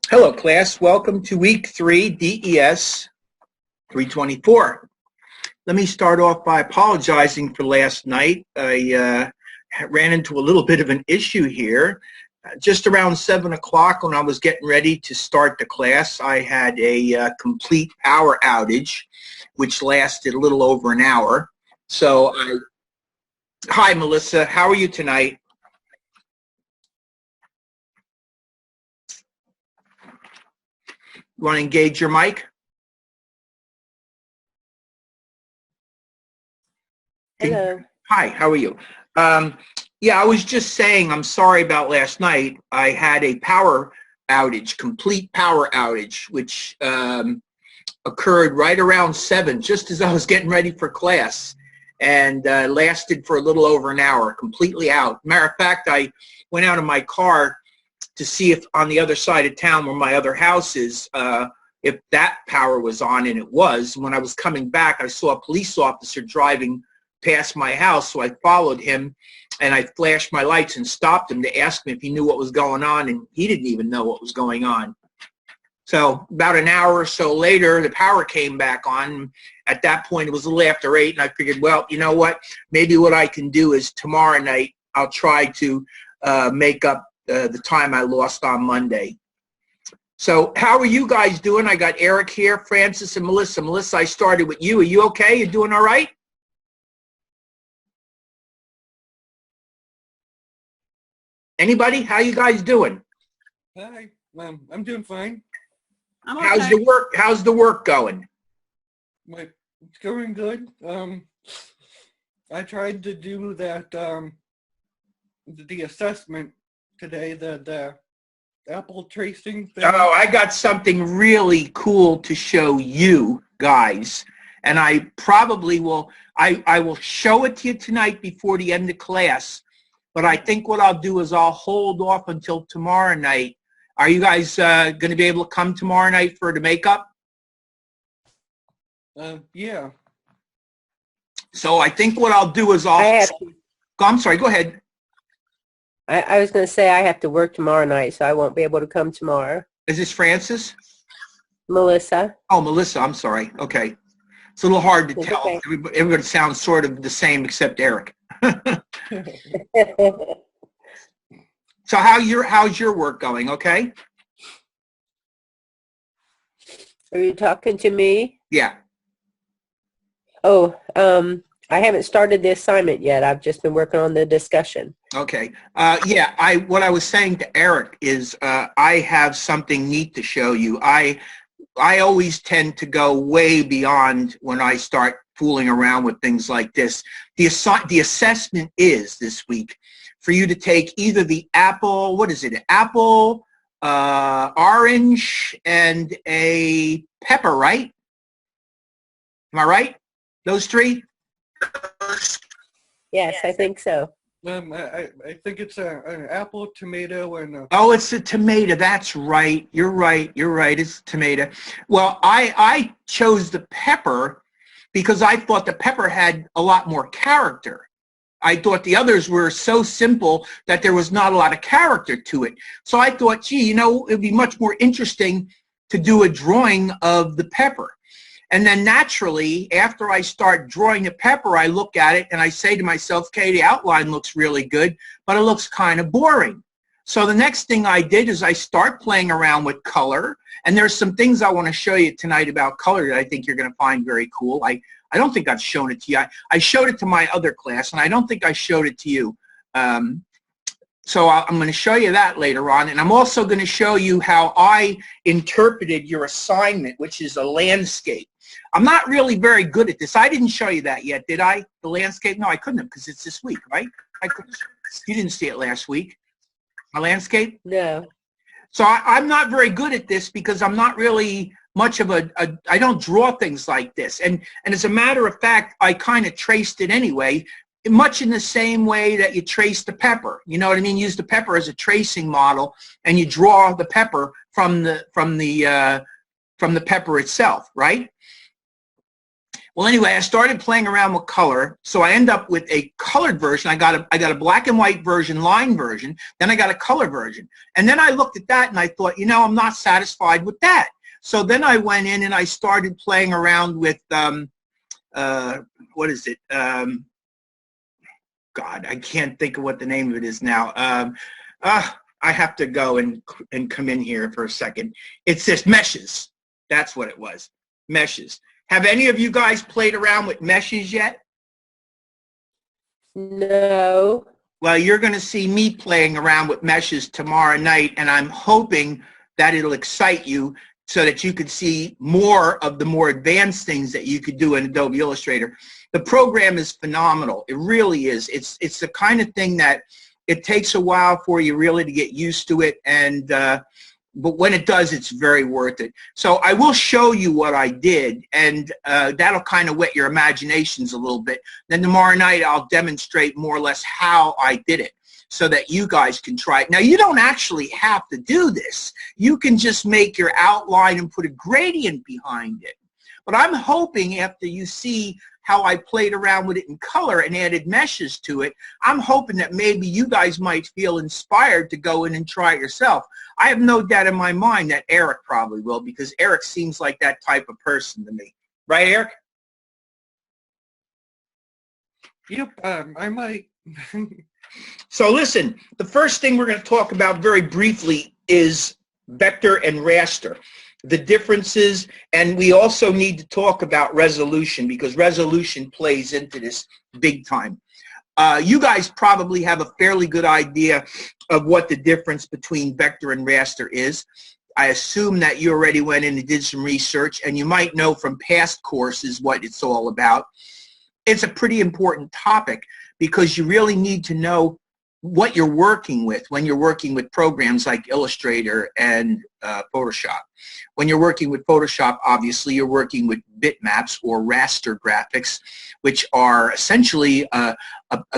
Hello, class. Welcome to week 3, DES 324. Let me start off by apologizing for last night. I ran into a little bit of an issue here. Just around 7 o'clock when I was getting ready to start the class, I had a complete power outage, which lasted a little over an hour. Hi, Melissa. How are you tonight? You want to engage your mic? Hello. Hi, how are you? Yeah, I was just saying I'm sorry about last night. I had a power outage, complete power outage, which occurred right around 7, just as I was getting ready for class, and lasted for a little over an hour, completely out. Matter of fact, I went out of my car to see if on the other side of town where my other house is, if that power was on, and it was. When I was coming back, I saw a police officer driving past my house, so I followed him, and I flashed my lights and stopped him to ask him if he knew what was going on, and he didn't even know what was going on. So about an hour or so later, the power came back on. At that point, it was a little after 8, and I figured, well, you know what? Maybe what I can do is tomorrow night, I'll try to make up the time I lost on Monday. So how are you guys doing? I got Eric here, Francis, and Melissa. Melissa, I started with you. Are you okay? You doing all right? Anybody? How you guys doing? Hi, I'm doing fine. I'm How's okay. the work? How's the work going? It's going good. I tried to do that the assessment today, the apple tracing thing. Oh, I got something really cool to show you guys, and I probably will. I will show it to you tonight before the end of class. But I think what I'll do is I'll hold off until tomorrow night. Are you guys going to be able to come tomorrow night for the makeup? Yeah. So I think what I'll do is I'm sorry, go ahead. I was going to say I have to work tomorrow night, so I won't be able to come tomorrow. Is this Francis? Melissa. Oh, Melissa, I'm sorry. Okay. It's a little hard to It's tell. okay. Everybody sounds sort of the same except Eric. So how's your work going? Okay? Are you talking to me? Yeah. Oh, I haven't started the assignment yet. I've just been working on the discussion. Okay. Yeah, what I was saying to Eric is I have something neat to show you. I always tend to go way beyond when I start fooling around with things like this. The assessment is this week for you to take either the apple, what is it, apple, orange, and a pepper, right? Am I right? Those 3? Yes, I think so. I think it's an apple, tomato, and Oh, it's a tomato. That's right. You're right. You're right. It's a tomato. Well, I chose the pepper because I thought the pepper had a lot more character. I thought the others were so simple that there was not a lot of character to it. So I thought, gee, it'd be much more interesting to do a drawing of the pepper. And then naturally, after I start drawing the pepper, I look at it and I say to myself, okay, the outline looks really good, but it looks kind of boring. So the next thing I did is I start playing around with color. And there's some things I want to show you tonight about color that I think you're going to find very cool. I don't think I've shown it to you. I showed it to my other class, and I don't think I showed it to you. So I'm going to show you that later on. And I'm also going to show you how I interpreted your assignment, which is a landscape. I'm not really very good at this. I didn't show you that yet, did I? The landscape? No, I couldn't have because it's this week, right? You didn't see it last week. My landscape? No. So I'm not very good at this because I'm not really much of I don't draw things like this. And as a matter of fact, I kind of traced it anyway, much in the same way that you trace the pepper. You know what I mean? Use the pepper as a tracing model, and you draw the pepper from the pepper itself, right? Well, anyway, I started playing around with color, so I end up with a colored version. I got a black and white version, line version, then I got a color version. And then I looked at that and I thought, you know, I'm not satisfied with that. So then I went in and I started playing around with, what is it? God, I can't think of what the name of it is now. I have to go and come in here for a second. It's this meshes. That's what it was, meshes. Have any of you guys played around with meshes yet? No. Well, you're going to see me playing around with meshes tomorrow night, and I'm hoping that it'll excite you so that you could see more of the more advanced things that you could do in Adobe Illustrator. The program is phenomenal. It really is. It's the kind of thing that it takes a while for you really to get used to it, and but when it does, it's very worth it. So I will show you what I did, and that'll kind of whet your imaginations a little bit. Then tomorrow night, I'll demonstrate more or less how I did it so that you guys can try it. Now, you don't actually have to do this. You can just make your outline and put a gradient behind it. But I'm hoping after you see how I played around with it in color and added meshes to it, I'm hoping that maybe you guys might feel inspired to go in and try it yourself. I have no doubt in my mind that Eric probably will, because Eric seems like that type of person to me. Right, Eric? Yep, I might. So listen, the first thing we're going to talk about very briefly is vector and raster, the differences, and we also need to talk about resolution, because resolution plays into this big time. You guys probably have a fairly good idea of what the difference between vector and raster is. I assume that you already went in and did some research, and you might know from past courses what it's all about. It's a pretty important topic because you really need to know what you're working with when you're working with programs like Illustrator and Photoshop. When you're working with Photoshop, obviously you're working with bitmaps or raster graphics, which are essentially a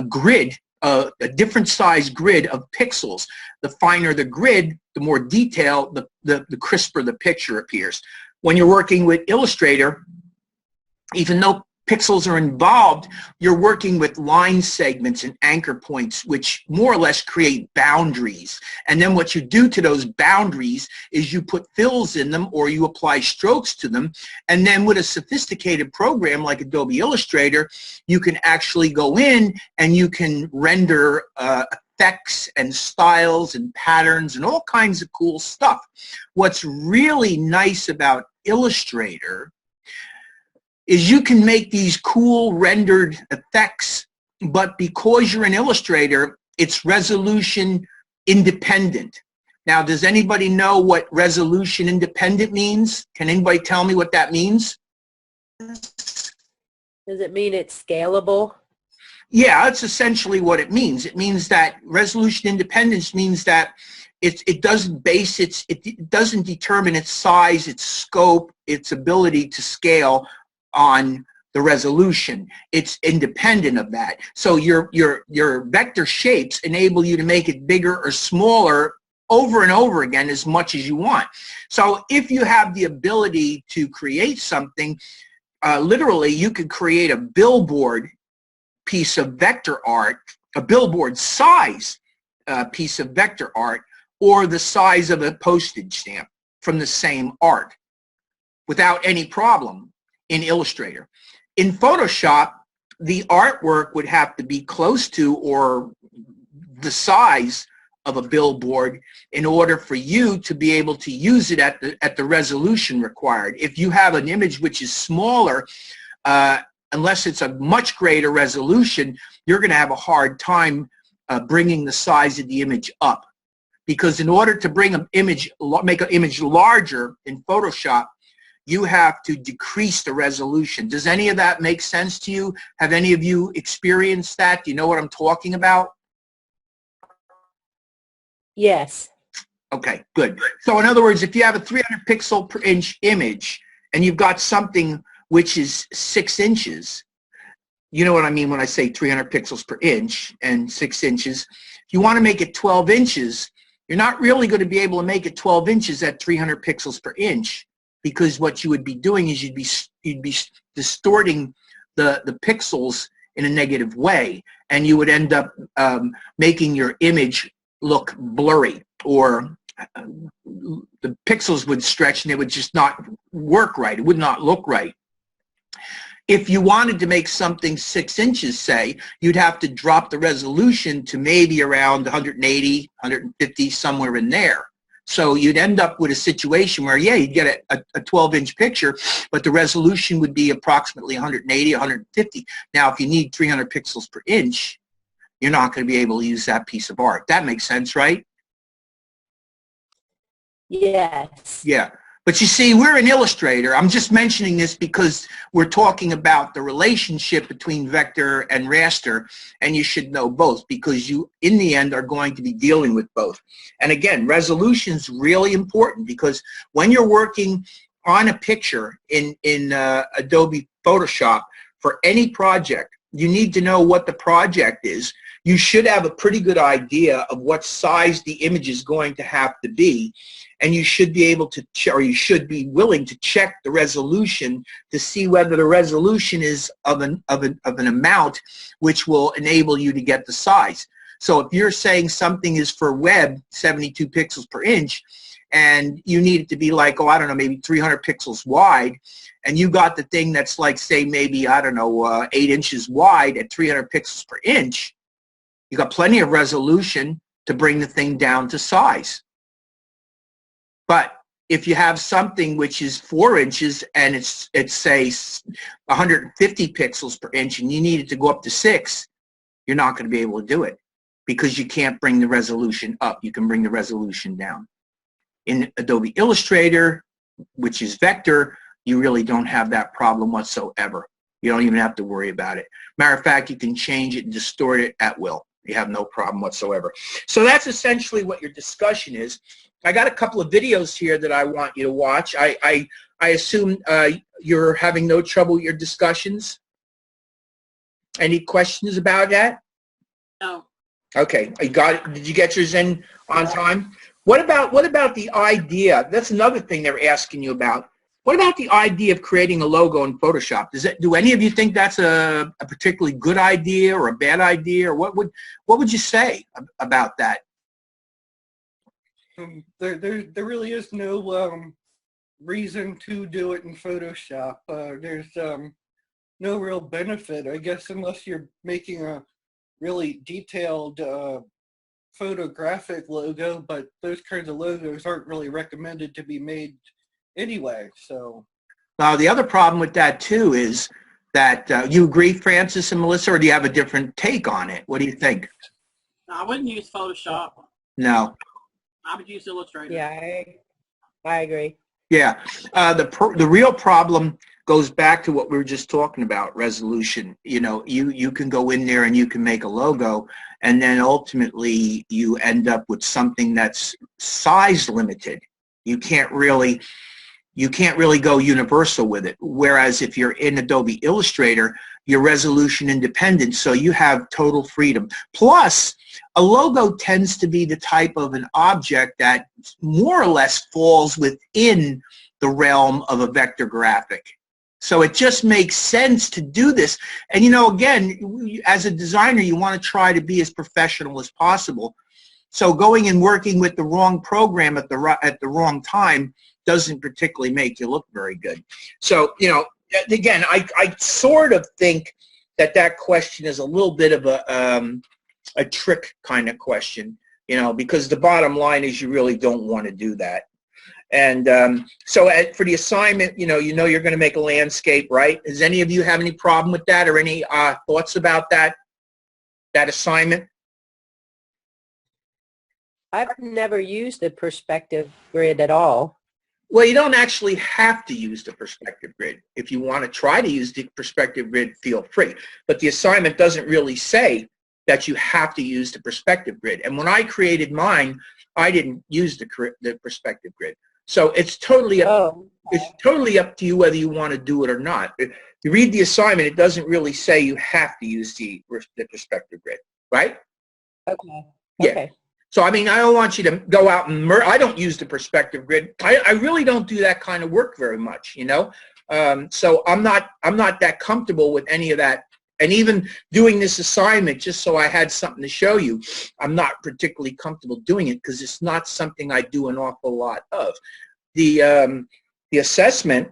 grid, a different size grid of pixels. The finer the grid, the more detail, the crisper the picture appears. When you're working with Illustrator, even though pixels are involved, you're working with line segments and anchor points, which more or less create boundaries. And then what you do to those boundaries is you put fills in them or you apply strokes to them. And then with a sophisticated program like Adobe Illustrator, you can actually go in and you can render effects and styles and patterns and all kinds of cool stuff. What's really nice about Illustrator is you can make these cool rendered effects, but because you're an Illustrator, it's resolution independent. Now, does anybody know what resolution independent means? Can anybody tell me what that means? Does it mean it's scalable? Yeah, that's essentially what it means. It means that resolution independence means that it doesn't it doesn't determine its size, its scope, its ability to scale on the resolution. It's independent of that. So your vector shapes enable you to make it bigger or smaller over and over again as much as you want. So if you have the ability to create something, literally you could create a billboard piece of vector art, a billboard size piece of vector art, or the size of a postage stamp from the same art without any problem in Illustrator. In Photoshop, the artwork would have to be close to or the size of a billboard in order for you to be able to use it at the resolution required. If you have an image which is smaller, unless it's a much greater resolution, you're going to have a hard time bringing the size of the image up. Because in order to bring an image, make an image larger in Photoshop, you have to decrease the resolution. Does any of that make sense to you? Have any of you experienced that? Do you know what I'm talking about? Yes. Okay, good. So in other words, if you have a 300 pixel per inch image and you've got something which is 6 inches, you know what I mean when I say 300 pixels per inch and 6 inches. If you want to make it 12 inches, you're not really going to be able to make it 12 inches at 300 pixels per inch. because what you would be doing is you'd be distorting the pixels in a negative way, and you would end up making your image look blurry, or the pixels would stretch and it would just not work right. It would not look right. If you wanted to make something 6 inches, say, you'd have to drop the resolution to maybe around 180, 150, somewhere in there. So you'd end up with a situation where, yeah, you'd get a 12-inch picture, but the resolution would be approximately 180, 150. Now, if you need 300 pixels per inch, you're not going to be able to use that piece of art. That makes sense, right? Yes. Yeah. But you see, we're an illustrator. I'm just mentioning this because we're talking about the relationship between vector and raster, and you should know both because you, in the end, are going to be dealing with both. And again, resolution is really important because when you're working on a picture in Adobe Photoshop for any project, you need to know what the project is. You should have a pretty good idea of what size the image is going to have to be. And you should be able to, or you should be willing to check the resolution to see whether the resolution is of an amount which will enable you to get the size. So if you're saying something is for web 72 pixels per inch, and you need it to be like, oh, I don't know, maybe 300 pixels wide, and you got the thing that's like, say, maybe, I don't know, 8 inches wide at 300 pixels per inch, you got plenty of resolution to bring the thing down to size. But if you have something which is 4 inches and it's say 150 pixels per inch and you need it to go up to 6, you're not going to be able to do it because you can't bring the resolution up. You can bring the resolution down. In Adobe Illustrator, which is vector, you really don't have that problem whatsoever. You don't even have to worry about it. Matter of fact, you can change it and distort it at will. You have no problem whatsoever. So that's essentially what your discussion is. I got a couple of videos here that I want you to watch. I assume you're having no trouble with your discussions. Any questions about that? No. Okay, you got it. Did you get yours in on time? What about the idea? That's another thing they're asking you about. What about the idea of creating a logo in Photoshop? Do any of you think that's a particularly good idea or a bad idea, or what would you say about that? There really is no reason to do it in Photoshop. There's no real benefit, I guess, unless you're making a really detailed photographic logo, but those kinds of logos aren't really recommended to be made anyway. So now the other problem with that too is that you agree, Francis and Melissa, or do you have a different take on it? What do you think? I wouldn't use Photoshop. No. I would use Illustrator. Yeah, I agree. Yeah, the real problem goes back to what we were just talking about, resolution. You know, you can go in there and you can make a logo, and then ultimately you end up with something that's size limited. You can't really go universal with it. Whereas if you're in Adobe Illustrator, you're resolution independent, so you have total freedom. Plus, a logo tends to be the type of an object that more or less falls within the realm of a vector graphic. So it just makes sense to do this. And you know, again, as a designer, you want to try to be as professional as possible. So going and working with the wrong program at the wrong time doesn't particularly make you look very good. So, you know, again, I sort of think that question is a little bit of a trick kind of question, you know, because the bottom line is you really don't want to do that. And so for the assignment, you know you're going to make a landscape, right? Does any of you have any problem with that or any thoughts about that assignment? I've never used the perspective grid at all. Well, you don't actually have to use the perspective grid. If you want to try to use the perspective grid, feel free. But the assignment doesn't really say that you have to use the perspective grid. And when I created mine, I didn't use the perspective grid. So it's totally up, it's totally up to you whether you want to do it or not. If you read the assignment, it doesn't really say you have to use the perspective grid, right? Okay. Yeah. Okay. So, I mean, I don't want you to go out and I don't use the perspective grid. I really don't do that kind of work very much, you know. So I'm not that comfortable with any of that. And even doing this assignment, just so I had something to show you, I'm not particularly comfortable doing it because it's not something I do an awful lot of. The assessment,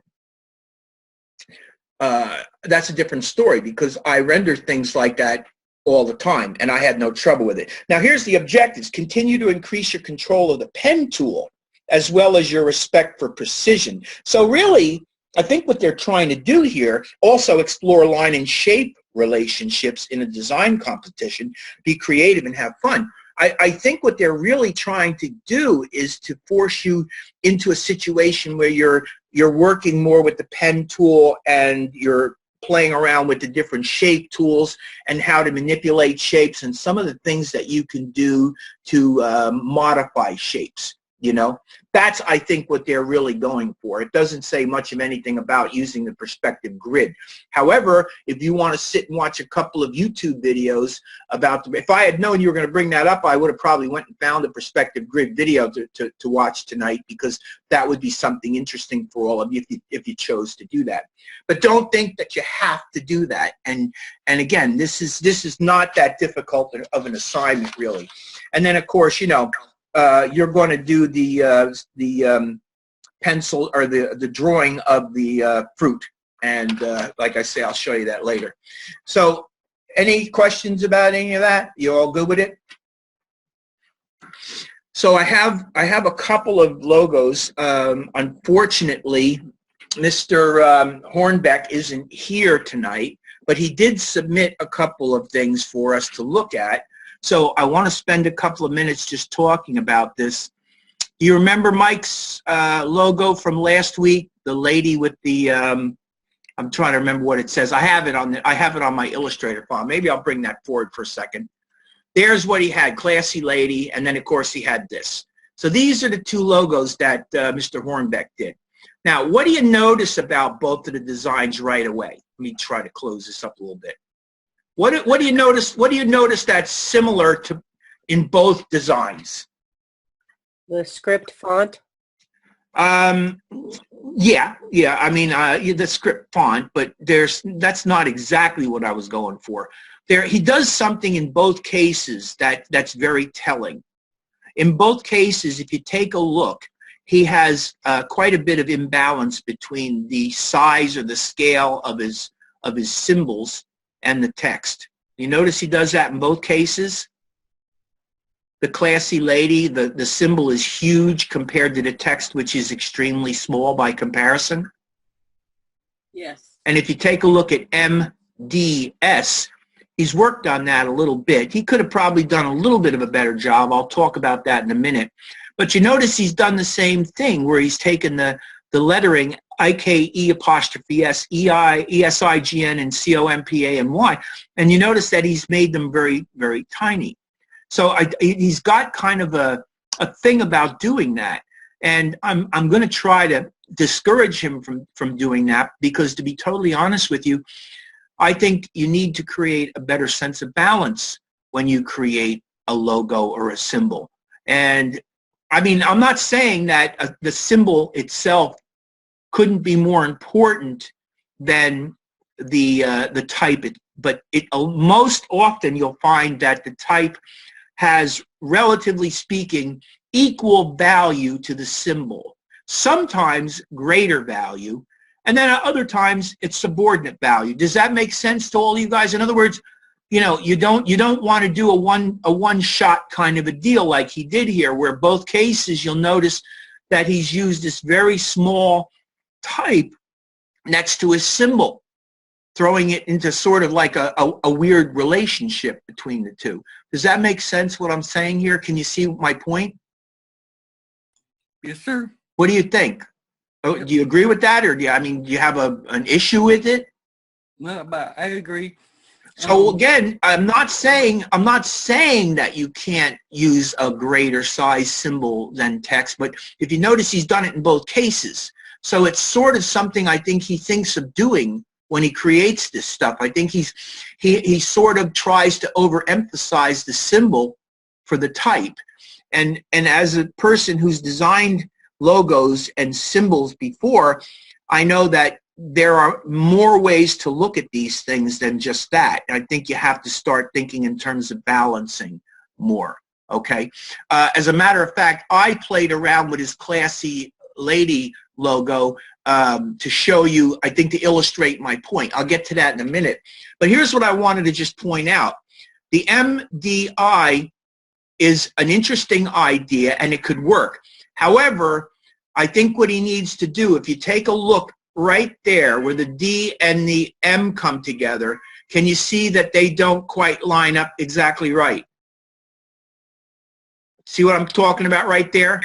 that's a different story because I render things like that all the time, and I had no trouble with it. Now, here's the objectives. Continue to increase your control of the pen tool as well as your respect for precision. So really, I think what they're trying to do here, also explore line and shape relationships in a design competition, be creative and have fun. I think what they're really trying to do is to force you into a situation where you're working more with the pen tool and you're playing around with the different shape tools and how to manipulate shapes and some of the things that you can do to modify shapes, you know. That's, I think, what they're really going for. It doesn't say much of anything about using the perspective grid. However, if you want to sit and watch a couple of YouTube videos about, if I had known you were going to bring that up, I would have probably went and found a perspective grid video to watch tonight, because that would be something interesting for all of you if you chose to do that. But don't think that you have to do that. And again, this is not that difficult of an assignment, really. And then, of course, you know, you're going to do the pencil or the drawing of the fruit, and like I say, I'll show you that later. So, any questions about any of that? You all good with it? So I have a couple of logos. Unfortunately, Mr. Hornbeck isn't here tonight, but he did submit a couple of things for us to look at. So I want to spend a couple of minutes just talking about this. Do you remember Mike's logo from last week? The lady with the I'm trying to remember what it says. I have it on my Illustrator file. Maybe I'll bring that forward for a second. There's what he had, classy lady, and then of course he had this. So these are the two logos that Mr. Hornbeck did. Now, what do you notice about both of the designs right away? Let me try to close this up a little bit. What do you notice? What do you notice that's similar to in both designs? The script font. Yeah. I mean, the script font, but that's not exactly what I was going for. He does something in both cases that's very telling. In both cases, if you take a look, he has quite a bit of imbalance between the size or the scale of his symbols and the text. You notice he does that in both cases? The classy lady, the symbol is huge compared to the text, which is extremely small by comparison. Yes. And if you take a look at MDS, he's worked on that a little bit. He could have probably done a little bit of a better job. I'll talk about that in a minute. But you notice he's done the same thing where he's taken the lettering IKE''S, EI, ESIGN, and COMPA and Y. And you notice that he's made them very, very tiny. So he's got kind of a thing about doing that. And I'm going to try to discourage him from doing that, because to be totally honest with you, I think you need to create a better sense of balance when you create a logo or a symbol. And I mean, I'm not saying that the symbol itself couldn't be more important than the type, but most often you'll find that the type has, relatively speaking, equal value to the symbol. Sometimes greater value, and then at other times it's subordinate value. Does that make sense to all you guys? In other words, you know, you don't want to do a one shot kind of a deal like he did here, where both cases you'll notice that he's used this very small type next to his symbol, throwing it into sort of like a weird relationship between the two. Does that make sense what I'm saying here? Can you see my point? Yes, sir. What do you think? Oh, do you agree with that, or do you have an issue with it? No, but I agree. So again, I'm not saying that you can't use a greater size symbol than text, but if you notice, he's done it in both cases. So it's sort of something I think he thinks of doing when he creates this stuff. I think he sort of tries to overemphasize the symbol for the type. And as a person who's designed logos and symbols before, I know that there are more ways to look at these things than just that. I think you have to start thinking in terms of balancing more, okay? As a matter of fact, I played around with his Classy Lady logo to show you, I think, to illustrate my point. I'll get to that in a minute. But here's what I wanted to just point out. The MDI is an interesting idea, and it could work. However, I think what he needs to do, if you take a look right there where the D and the M come together, can you see that they don't quite line up exactly right? See what I'm talking about right there?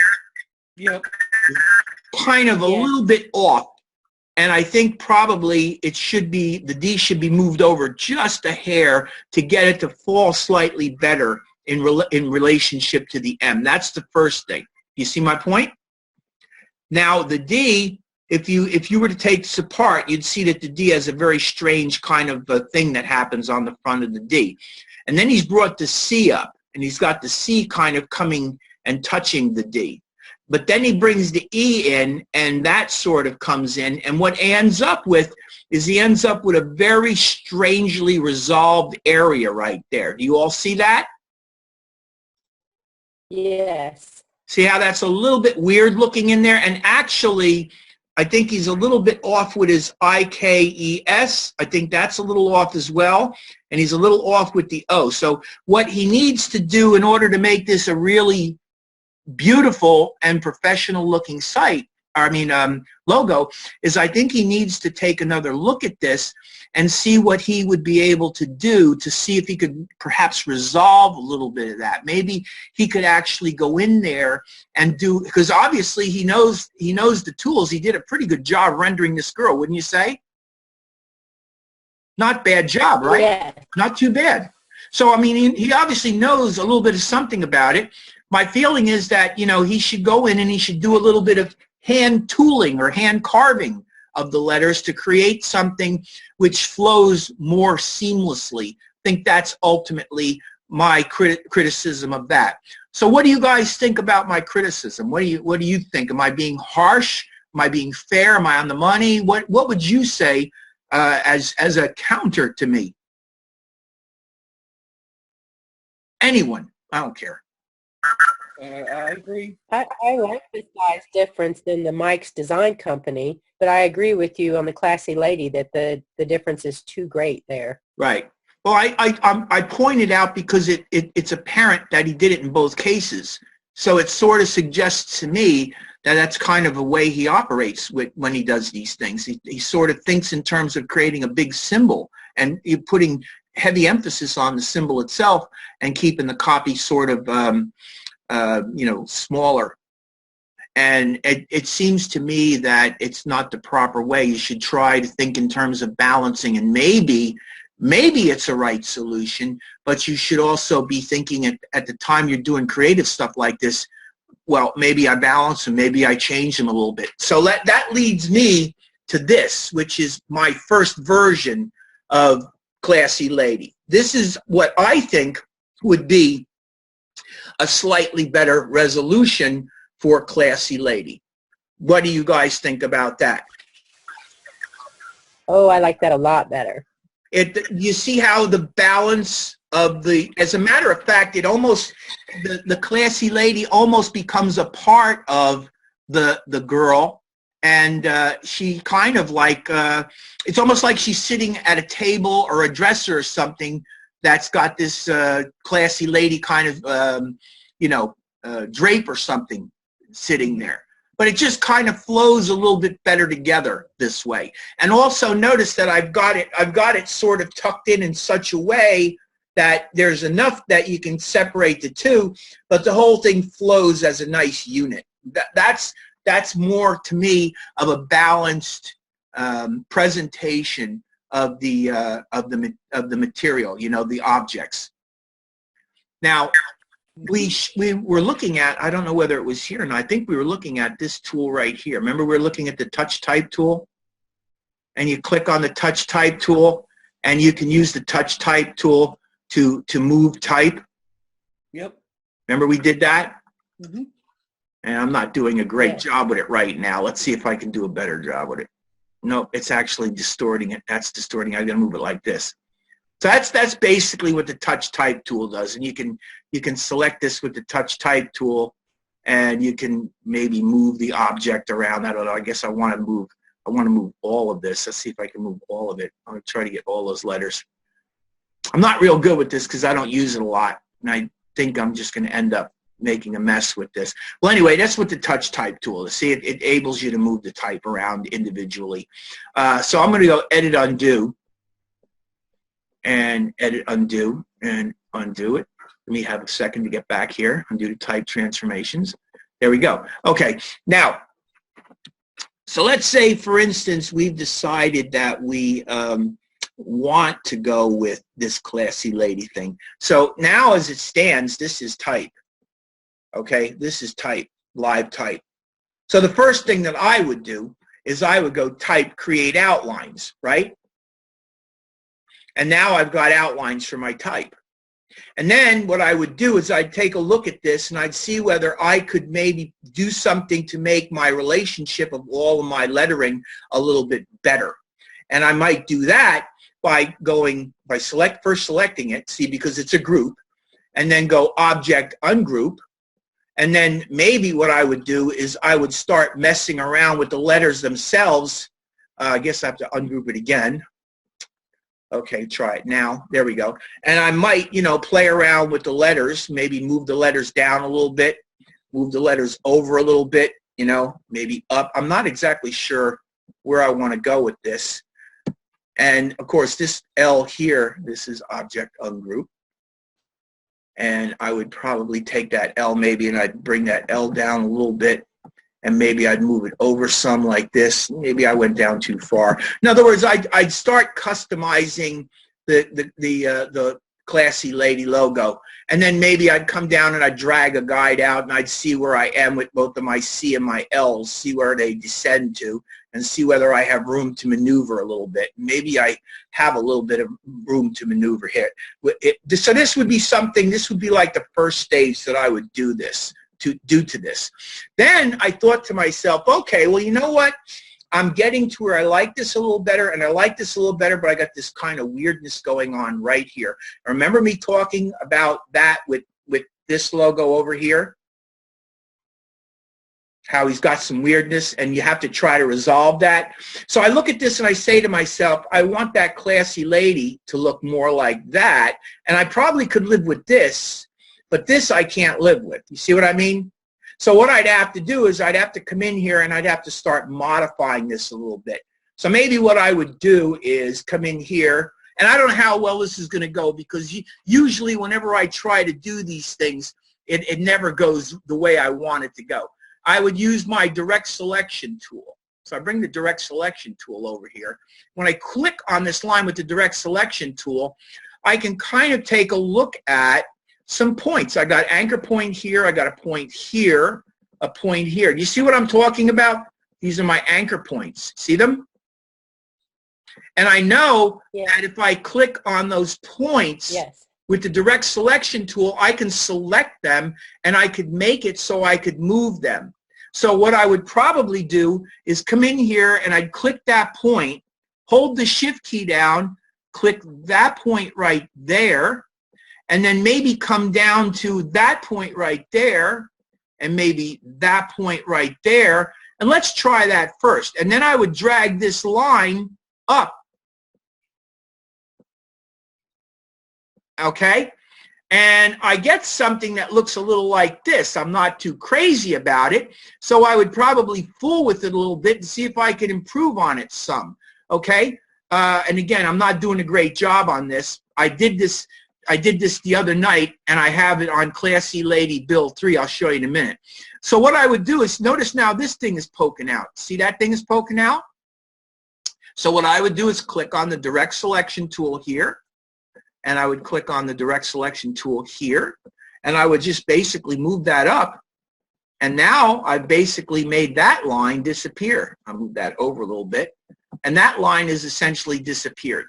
Yep. Kind of a little bit off. And I think probably it should be, the D should be moved over just a hair to get it to fall slightly better in relationship to the M. That's the first thing. You see my point? Now the D, if you were to take this apart, you'd see that the D has a very strange kind of thing that happens on the front of the D. And then he's brought the C up, and he's got the C kind of coming and touching the D. But then he brings the E in, and that sort of comes in. And what he ends up with is he ends up with a very strangely resolved area right there. Do you all see that? Yes. See how that's a little bit weird looking in there? And actually, I think he's a little bit off with his IKES. I think that's a little off as well. And he's a little off with the O. So what he needs to do in order to make this a really beautiful and professional looking logo, is I think he needs to take another look at this and see what he would be able to do to see if he could perhaps resolve a little bit of that. Maybe he could actually go in there and do, because obviously he knows the tools. He did a pretty good job rendering this girl, wouldn't you say? Not bad job, right? Yeah. Not too bad. So, I mean, he obviously knows a little bit of something about it. My feeling is that, you know, he should go in and he should do a little bit of hand tooling or hand carving of the letters to create something which flows more seamlessly. I think that's ultimately my criticism of that. So what do you guys think about my criticism? What do you think? Am I being harsh? Am I being fair? Am I on the money? What would you say as a counter to me? Anyone? I don't care. I agree. I like the size difference in the Mike's Design Company, but I agree with you on the Classy Lady that the difference is too great there. Right. Well, I pointed out because it's apparent that he did it in both cases. So it sort of suggests to me that that's kind of a way he operates when he does these things. He sort of thinks in terms of creating a big symbol and you're putting heavy emphasis on the symbol itself and keeping the copy sort of smaller. And it seems to me that it's not the proper way. You should try to think in terms of balancing, and maybe it's a right solution, but you should also be thinking at the time you're doing creative stuff like this, well, maybe I balance them, maybe I change them a little bit. So that leads me to this, which is my first version of Classy Lady. This is what I think would be a slightly better resolution for Classy Lady. What do you guys think about that? Oh, I like that a lot better. You see how the balance of as a matter of fact, it almost, the Classy Lady almost becomes a part of the girl, and she kind of like, it's almost like she's sitting at a table or a dresser or something that's got this Classy Lady kind of, drape or something sitting there. But it just kind of flows a little bit better together this way. And also notice that I've got it sort of tucked in such a way that there's enough that you can separate the two, but the whole thing flows as a nice unit. That's more to me of a balanced presentation of the material, the objects. Now, we were looking at, I don't know whether it was here or not, I think we were looking at this tool right here. Remember we were looking at the touch type tool? And you click on the touch type tool, and you can use the touch type tool to move type. Yep. Remember we did that? Mhm. And I'm not doing a great Yeah. job with it right now. Let's see if I can do a better job with it. No, it's actually distorting it. That's distorting. I'm going to move it like this. So that's basically what the touch type tool does. And you can select this with the touch type tool, and you can maybe move the object around. I don't know. I guess I want to move all of this. Let's see if I can move all of it. I'm going to try to get all those letters. I'm not real good with this because I don't use it a lot, and I think I'm just going to end up making a mess with this. Well, anyway, that's what the touch type tool is. See, it enables you to move the type around individually. So I'm going to go edit, undo, and edit, undo, and undo it. Let me have a second to get back here. Undo the type transformations. There we go. Okay, now, so let's say, for instance, we've decided that we want to go with this classy lady thing. So now as it stands, this is type. Okay, this is type, live type. So the first thing that I would do is I would go type create outlines, right? And now I've got outlines for my type. And then what I would do is I'd take a look at this and I'd see whether I could maybe do something to make my relationship of all of my lettering a little bit better. And I might do that by first selecting it, see, because it's a group, and then go object ungroup. And then maybe what I would do is I would start messing around with the letters themselves. I guess I have to ungroup it again. Okay, try it now. There we go. And I might, play around with the letters, maybe move the letters down a little bit, move the letters over a little bit, maybe up. I'm not exactly sure where I want to go with this. And, of course, this L here, this is object ungroup. And I would probably take that L maybe and I'd bring that L down a little bit, and maybe I'd move it over some like this. Maybe I went down too far. In other words, I'd start customizing the classy lady logo, and then maybe I'd come down and I'd drag a guide out and I'd see where I am with both of my C and my L's, see where they descend to, and see whether I have room to maneuver a little bit. Maybe I have a little bit of room to maneuver here. So this would be something, this would be like the first stage that I would do this. To this. Then I thought to myself, okay, well, you know what? I'm getting to where I like this a little better, and I like this a little better, but I got this kind of weirdness going on right here. Remember me talking about that with this logo over here? How he's got some weirdness, and you have to try to resolve that. So I look at this and I say to myself, I want that classy lady to look more like that, and I probably could live with this, but this I can't live with. You see what I mean? So what I'd have to do is I'd have to come in here and I'd have to start modifying this a little bit. So maybe what I would do is come in here, and I don't know how well this is going to go, because usually whenever I try to do these things, it never goes the way I want it to go. I would use my direct selection tool. So I bring the direct selection tool over here. When I click on this line with the direct selection tool, I can kind of take a look at some points. I got anchor point here, I got a point here, a point here. Do you see what I'm talking about? These are my anchor points. See them? And I know that if I click on those points with the direct selection tool, I can select them and I could make it so I could move them. So what I would probably do is come in here and I'd click that point, hold the shift key down, click that point right there, and then maybe come down to that point right there, and maybe that point right there. And let's try that first. And then I would drag this line up. Okay? And I get something that looks a little like this. I'm not too crazy about it, so I would probably fool with it a little bit and see if I could improve on it some. Okay? And again, I'm not doing a great job on this. I did this the other night, and I have it on Classy Lady Build 3. I'll show you in a minute. So what I would do is, notice now this thing is poking out. See that thing is poking out? So what I would do is click on the direct selection tool here, and I would click on the direct selection tool here, and I would just basically move that up, and now I've basically made that line disappear. I'll move that over a little bit, and that line is essentially disappeared.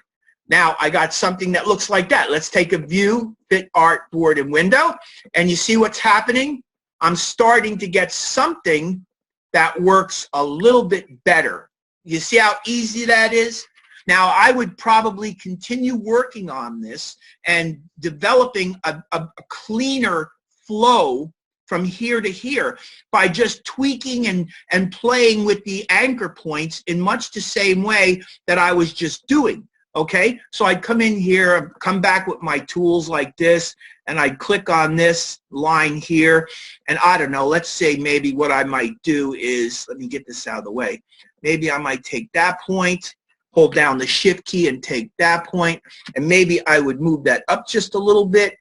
Now I got something that looks like that. Let's take a view, fit artboard and window, and you see what's happening? I'm starting to get something that works a little bit better. You see how easy that is? Now I would probably continue working on this and developing a cleaner flow from here to here by just tweaking and playing with the anchor points in much the same way that I was just doing. Okay, so I'd come in here, come back with my tools like this, and I'd click on this line here, and I don't know, let's say maybe what I might do is, let me get this out of the way, maybe I might take that point, hold down the shift key and take that point, and maybe I would move that up just a little bit.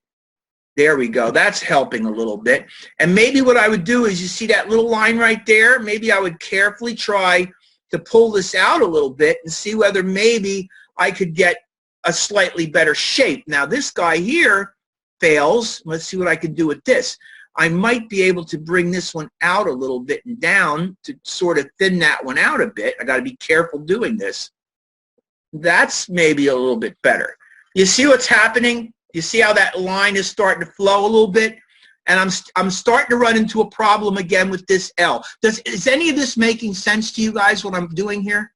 There we go, that's helping a little bit. And maybe what I would do is, you see that little line right there, maybe I would carefully try to pull this out a little bit and see whether maybe I could get a slightly better shape. Now this guy here fails. Let's see what I can do with this. I might be able to bring this one out a little bit and down to sort of thin that one out a bit. I got to be careful doing this. That's maybe a little bit better. You see what's happening? You see how that line is starting to flow a little bit? And I'm starting to run into a problem again with this L. Is any of this making sense to you guys, what I'm doing here?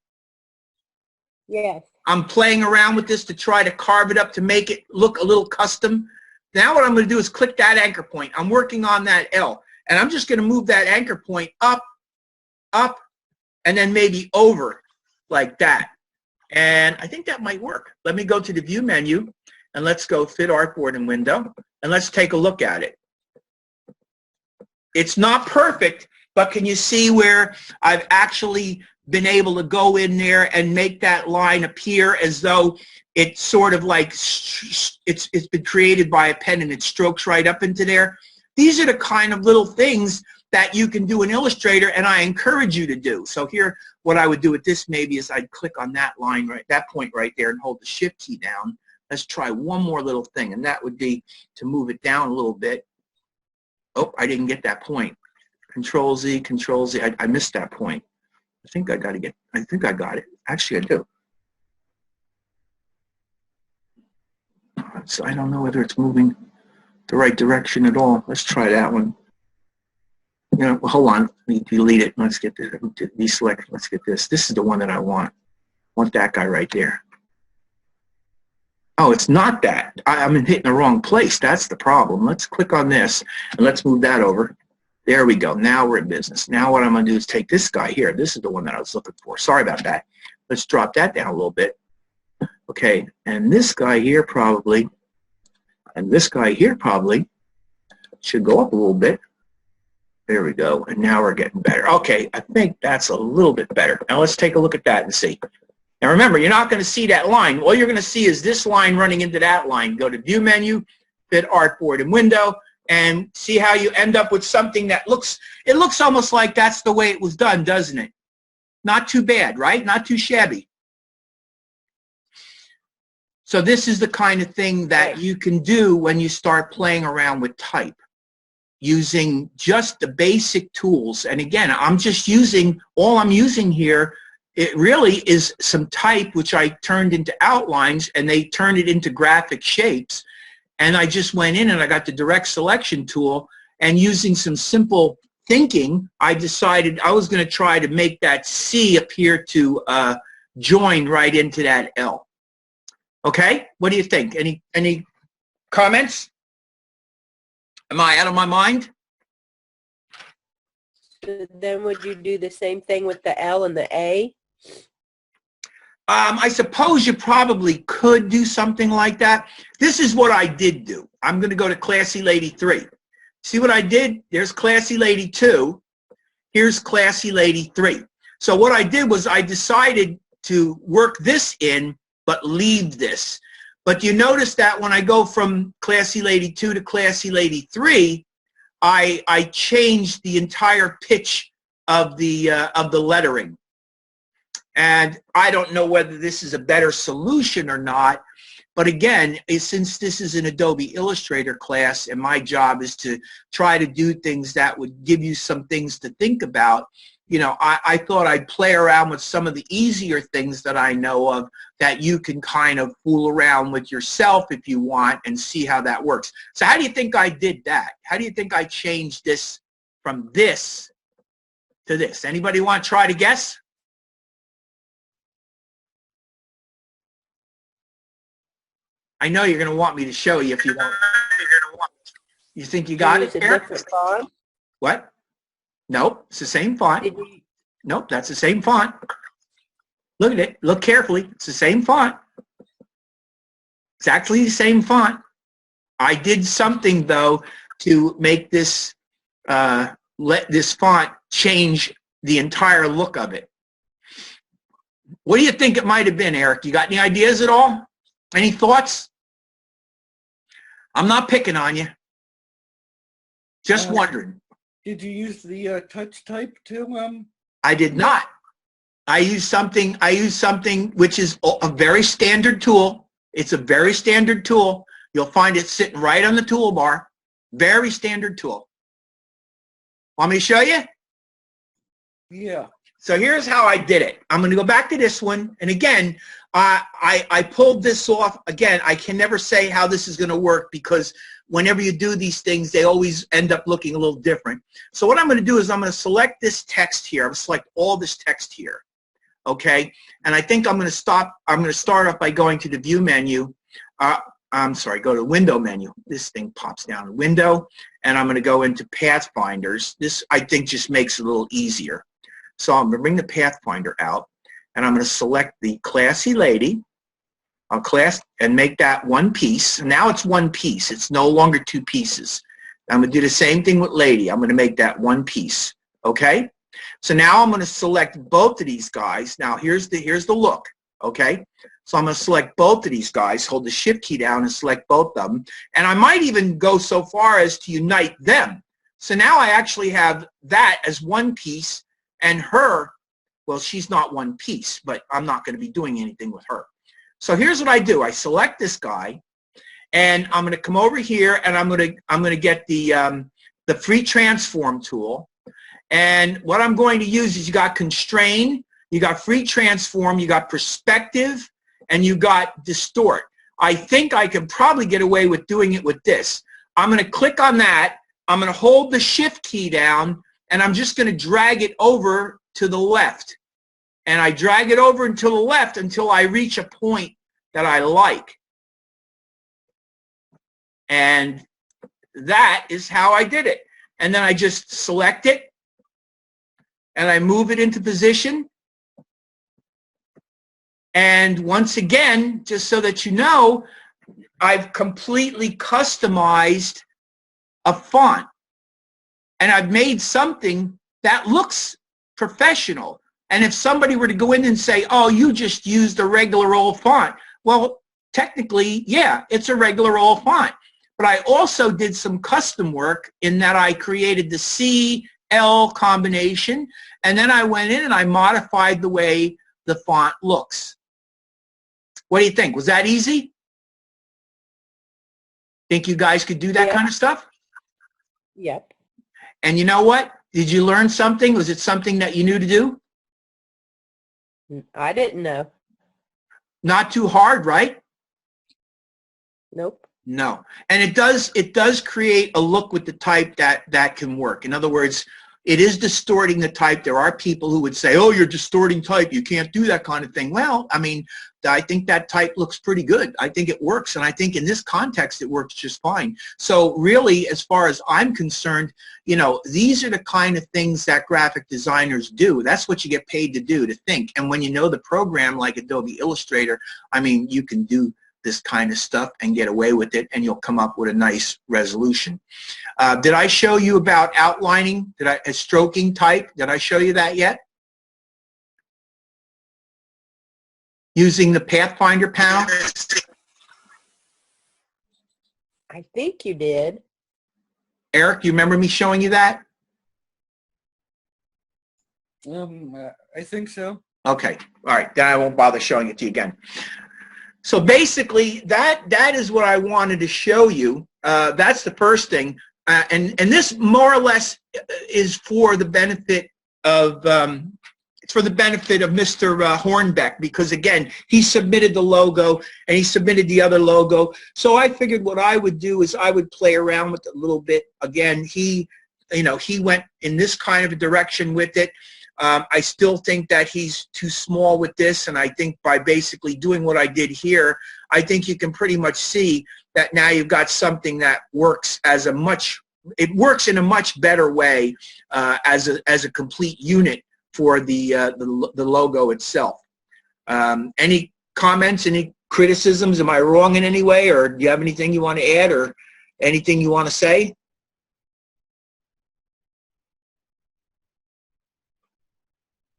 Yes. I'm playing around with this to try to carve it up to make it look a little custom. Now what I'm going to do is click that anchor point. I'm working on that L. And I'm just going to move that anchor point up, up, and then maybe over like that. And I think that might work. Let me go to the View menu, and let's go Fit Artboard and Window, and let's take a look at it. It's not perfect, but can you see where I've actually been able to go in there and make that line appear as though it's sort of like it's been created by a pen and it strokes right up into there? These are the kind of little things that you can do in Illustrator, and I encourage you to do. So here, what I would do with this maybe is I'd click on that line, right, that point right there, and hold the Shift key down. Let's try one more little thing, and that would be to move it down a little bit. Oh, I didn't get that point. Control Z, Control Z. I missed that point. I think I got it. Actually, I do. So I don't know whether it's moving the right direction at all. Let's try that one. You know, well, hold on. Let me delete it. Let's get this. Deselect. Let's get this. This is the one that I want. I want that guy right there. Oh, it's not that. I'm hitting the wrong place. That's the problem. Let's click on this, and let's move that over. There we go. Now we're in business. Now what I'm going to do is take this guy here. This is the one that I was looking for. Sorry about that. Let's drop that down a little bit. Okay, and this guy here probably, and this guy here probably should go up a little bit. There we go. And now we're getting better. Okay, I think that's a little bit better. Now let's take a look at that and see. Now remember, you're not going to see that line. All you're going to see is this line running into that line. Go to View menu, Fit Artboard and Window, and see how you end up with something that looks almost like that's the way it was done, doesn't it? Not too bad, right? Not too shabby. So this is the kind of thing that you can do when you start playing around with type, using just the basic tools. And again, all I'm using here, it really is some type which I turned into outlines, and they turned it into graphic shapes. And I just went in and I got the direct selection tool, and using some simple thinking, I decided I was going to try to make that C appear to join right into that L. Okay, what do you think? Any comments? Am I out of my mind? Then would you do the same thing with the L and the A? I suppose you probably could do something like that. This is what I did do. I'm going to go to Classy Lady 3. See what I did? There's Classy Lady 2. Here's Classy Lady 3. So what I did was I decided to work this in, but leave this. But you notice that when I go from Classy Lady 2 to Classy Lady 3, I changed the entire pitch of the lettering. And I don't know whether this is a better solution or not, but again, since this is an Adobe Illustrator class and my job is to try to do things that would give you some things to think about, you know, I thought I'd play around with some of the easier things that I know of that you can kind of fool around with yourself if you want and see how that works. So how do you think I did that? How do you think I changed this from this to this? Anybody want to try to guess? I know you're going to want me to show you if you don't. You think you got Use it a there? different font? What? Nope, it's the same font. Did you, Nope, that's the same font. Look at it. Look carefully. It's the same font. Exactly the same font. I did something, though, to make this, let this font change the entire look of it. What do you think it might have been, Eric? You got any ideas at all? Any thoughts? I'm not picking on you. Just wondering. Did you use the touch type to I did not. I used something which is a very standard tool. It's a very standard tool. You'll find it sitting right on the toolbar. Very standard tool. Want me to show you? Yeah. So here's how I did it. I'm going to go back to this one. And again, I pulled this off. Again, I can never say how this is going to work because whenever you do these things, they always end up looking a little different. So what I'm going to do is I'm going to select this text here. I'm going to select all this text here. Okay. And I think I'm going to start off by going to the view menu. I'm sorry, go to the window menu. This thing pops down to window. And I'm going to go into Pathfinders. This, I think, just makes it a little easier. So I'm going to bring the Pathfinder out. And I'm going to select the Classy Lady. I'll and make that one piece. Now it's one piece. It's no longer two pieces. I'm going to do the same thing with Lady. I'm going to make that one piece. Okay? So now I'm going to select both of these guys. Now here's the look. Okay? So I'm going to select both of these guys, hold the Shift key down and select both of them. And I might even go so far as to unite them. So now I actually have that as one piece and her, well, she's not one piece, but I'm not going to be doing anything with her. So here's what I do. I select this guy, and I'm going to come over here, and I'm going to get the free transform tool. And what I'm going to use is you got constrain, you got free transform, you got perspective, and you got distort. I think I can probably get away with doing it with this. I'm going to click on that. I'm going to hold the Shift key down, and I'm just going to drag it over to the left. And I drag it over to the left until I reach a point that I like. And that is how I did it. And then I just select it, and I move it into position. And once again, just so that you know, I've completely customized a font. And I've made something that looks professional. And if somebody were to go in and say, oh, you just used a regular old font, well, technically, yeah, it's a regular old font. But I also did some custom work in that I created the C-L combination, and then I went in and I modified the way the font looks. What do you think? Was that easy? Think you guys could do that kind of stuff? Yep. And you know what? Did you learn something? Was it something that you knew to do? I didn't know. Not too hard, right? Nope. No. And it does create a look with the type that can work. In other words, it is distorting the type. There are people who would say, oh, you're distorting type. You can't do that kind of thing. Well, I mean, I think that type looks pretty good. I think it works. And I think in this context, it works just fine. So really, as far as I'm concerned, you know, these are the kind of things that graphic designers do. That's what you get paid to do, to think. And when you know the program like Adobe Illustrator, I mean, you can do this kind of stuff and get away with it, and you'll come up with a nice resolution. Did I show you about outlining? Stroking type? Did I show you that yet? Using the Pathfinder panel? I think you did. Eric, you remember me showing you that? I think so. Okay. All right. Then I won't bother showing it to you again. So basically, that is what I wanted to show you. That's the first thing. And this more or less is for the benefit of it's for the benefit of Mr. Hornbeck, because again, he submitted the logo and he submitted the other logo. So I figured what I would do is I would play around with it a little bit. Again, he went in this kind of a direction with it. I still think that he's too small with this, and I think by basically doing what I did here, I think you can pretty much see that now you've got something that works as it works in a much better way as a complete unit for the logo itself. Any comments, any criticisms? Am I wrong in any way, or do you have anything you want to add or anything you want to say?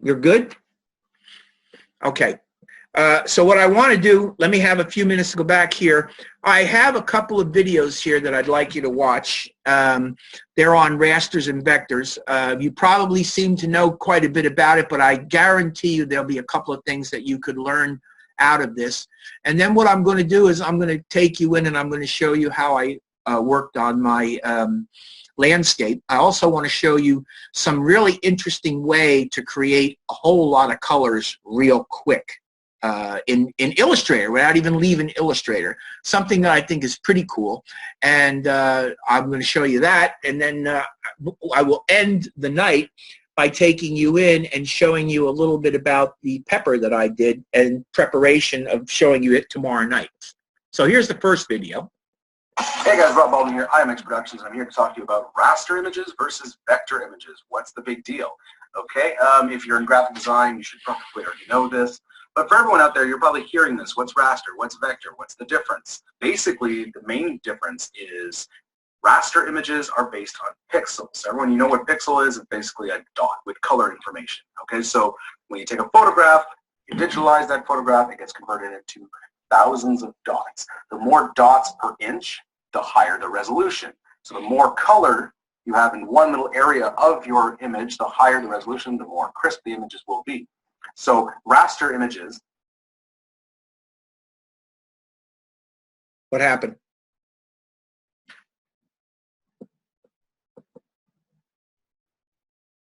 You're good? Okay. So what I want to do, let me have a few minutes to go back here. I have a couple of videos here that I'd like you to watch. They're on rasters and vectors. You probably seem to know quite a bit about it, but I guarantee you there'll be a couple of things that you could learn out of this. And then what I'm going to do is I'm going to take you in and I'm going to show you how I worked on my landscape. I also want to show you some really interesting way to create a whole lot of colors real quick in Illustrator without even leaving Illustrator. Something that I think is pretty cool, and I'm going to show you that, and then I will end the night by taking you in and showing you a little bit about the pepper that I did in preparation of showing you it tomorrow night. So here's the first video. Hey guys, Rob Baldwin here, IMX Productions. I'm here to talk to you about raster images versus vector images. What's the big deal? Okay, if you're in graphic design, you should probably already know this. But for everyone out there, you're probably hearing this. What's raster? What's vector? What's the difference? Basically, the main difference is raster images are based on pixels. Everyone, you know what pixel is? It's basically a dot with color information. Okay, so when you take a photograph, you digitalize that photograph, it gets converted into thousands of dots. The more dots per inch, the higher the resolution. So the more color you have in one little area of your image, the higher the resolution, the more crisp the images will be. So raster images. What happened?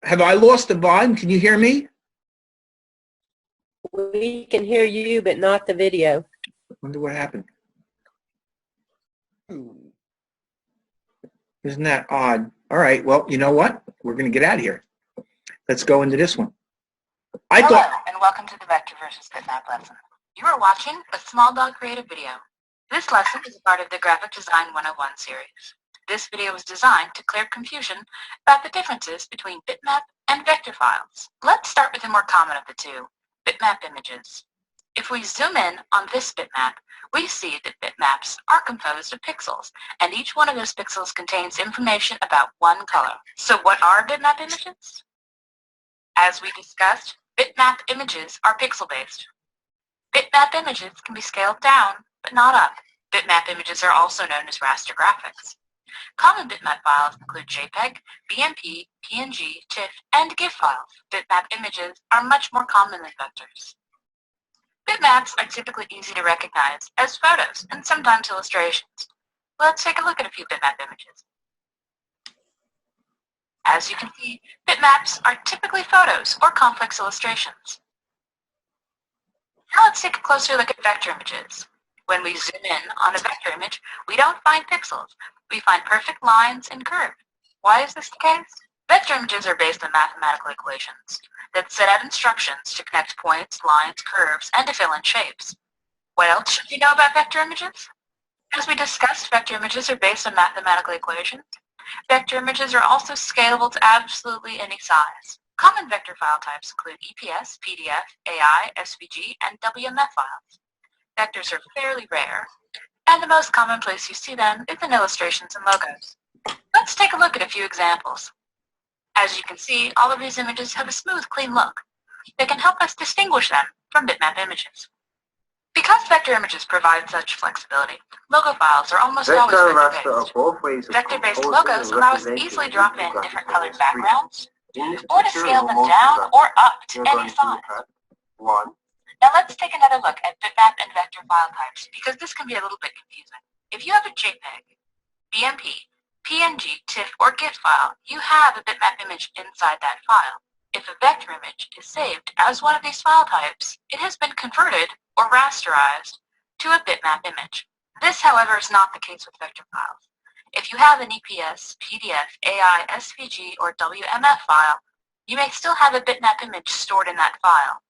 Have I lost the volume? Can you hear me? We can hear you, but not the video. Wonder what happened. Isn't that odd? All right, well, you know what? We're going to get out of here. Let's go into this one. Hello, and welcome to the Vector versus Bitmap lesson. You are watching a Small Dog Creative video. This lesson is a part of the Graphic Design 101 series. This video was designed to clear confusion about the differences between bitmap and vector files. Let's start with the more common of the two, bitmap images. If we zoom in on this bitmap, we see that bitmaps are composed of pixels, and each one of those pixels contains information about one color. So what are bitmap images? As we discussed, bitmap images are pixel-based. Bitmap images can be scaled down, but not up. Bitmap images are also known as raster graphics. Common bitmap files include JPEG, BMP, PNG, TIFF, and GIF files. Bitmap images are much more common than vectors. Bitmaps are typically easy to recognize as photos and sometimes illustrations. Let's take a look at a few bitmap images. As you can see, bitmaps are typically photos or complex illustrations. Now let's take a closer look at vector images. When we zoom in on a vector image, we don't find pixels. We find perfect lines and curves. Why is this the case? Vector images are based on mathematical equations that set out instructions to connect points, lines, curves, and to fill in shapes. What else should you know about vector images? As we discussed, vector images are based on mathematical equations. Vector images are also scalable to absolutely any size. Common vector file types include EPS, PDF, AI, SVG, and WMF files. Vectors are fairly rare, and the most common place you see them is in illustrations and logos. Let's take a look at a few examples. As you can see, all of these images have a smooth, clean look that can help us distinguish them from bitmap images. Because vector images provide such flexibility, logo files are almost always vector-based. Vector-based logos allow us to easily drop in different colored backgrounds, or to scale them down or up to any size. Now let's take another look at bitmap and vector file types, because this can be a little bit confusing. If you have a JPEG, BMP, PNG, TIFF, or GIF file, you have a bitmap image inside that file. If a vector image is saved as one of these file types, it has been converted or rasterized to a bitmap image. This, however, is not the case with vector files. If you have an EPS, PDF, AI, SVG, or WMF file, you may still have a bitmap image stored in that file.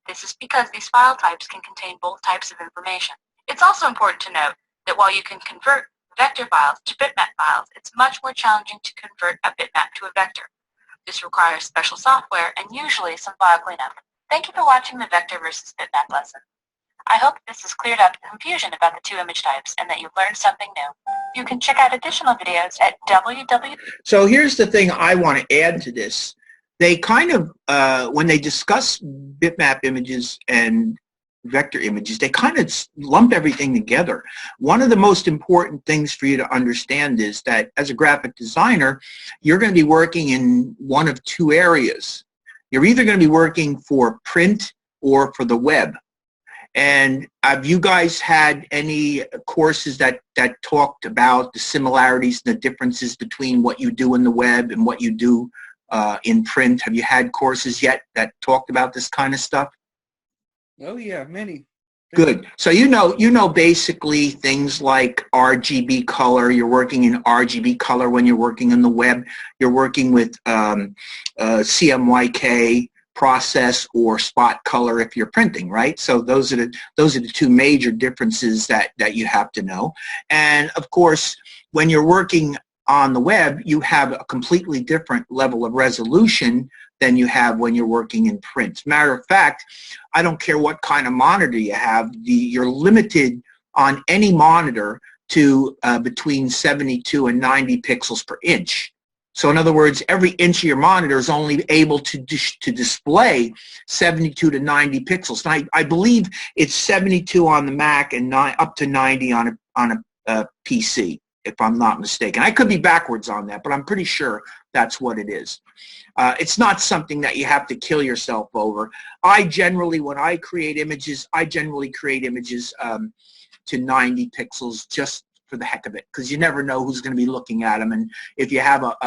This is because these file types can contain both types of information. It's also important to note that while you can convert vector files to bitmap files, it's much more challenging to convert a bitmap to a vector. This requires special software and usually some file cleanup. Thank you for watching the vector versus bitmap lesson. I hope this has cleared up the confusion about the two image types and that you've learned something new. You can check out additional videos at www. So here's the thing I want to add to this. They kind of, when they discuss bitmap images and vector images, they kind of lump everything together. One of the most important things for you to understand is that as a graphic designer, you're going to be working in one of two areas. You're either going to be working for print or for the web. And have you guys had any courses that talked about the similarities and the differences between what you do in the web and what you do in print? Have you had courses yet that talked about this kind of stuff? Oh yeah, many. Good. So you know basically things like RGB color. You're working in RGB color when you're working in the web. You're working with CMYK process or spot color if you're printing, right? So those are the two major differences that you have to know. And of course, when you're working on the web, you have a completely different level of resolution than you have when you're working in print. Matter of fact, I don't care what kind of monitor you have, you're limited on any monitor to between 72 and 90 pixels per inch. So in other words, every inch of your monitor is only able to display 72 to 90 pixels. And I believe it's 72 on the Mac and up to 90 on a PC, if I'm not mistaken. I could be backwards on that, but I'm pretty sure that's what it is. It's not something that you have to kill yourself over. When I create images, I generally create images to 90 pixels just for the heck of it, because you never know who's going to be looking at them. And if you have but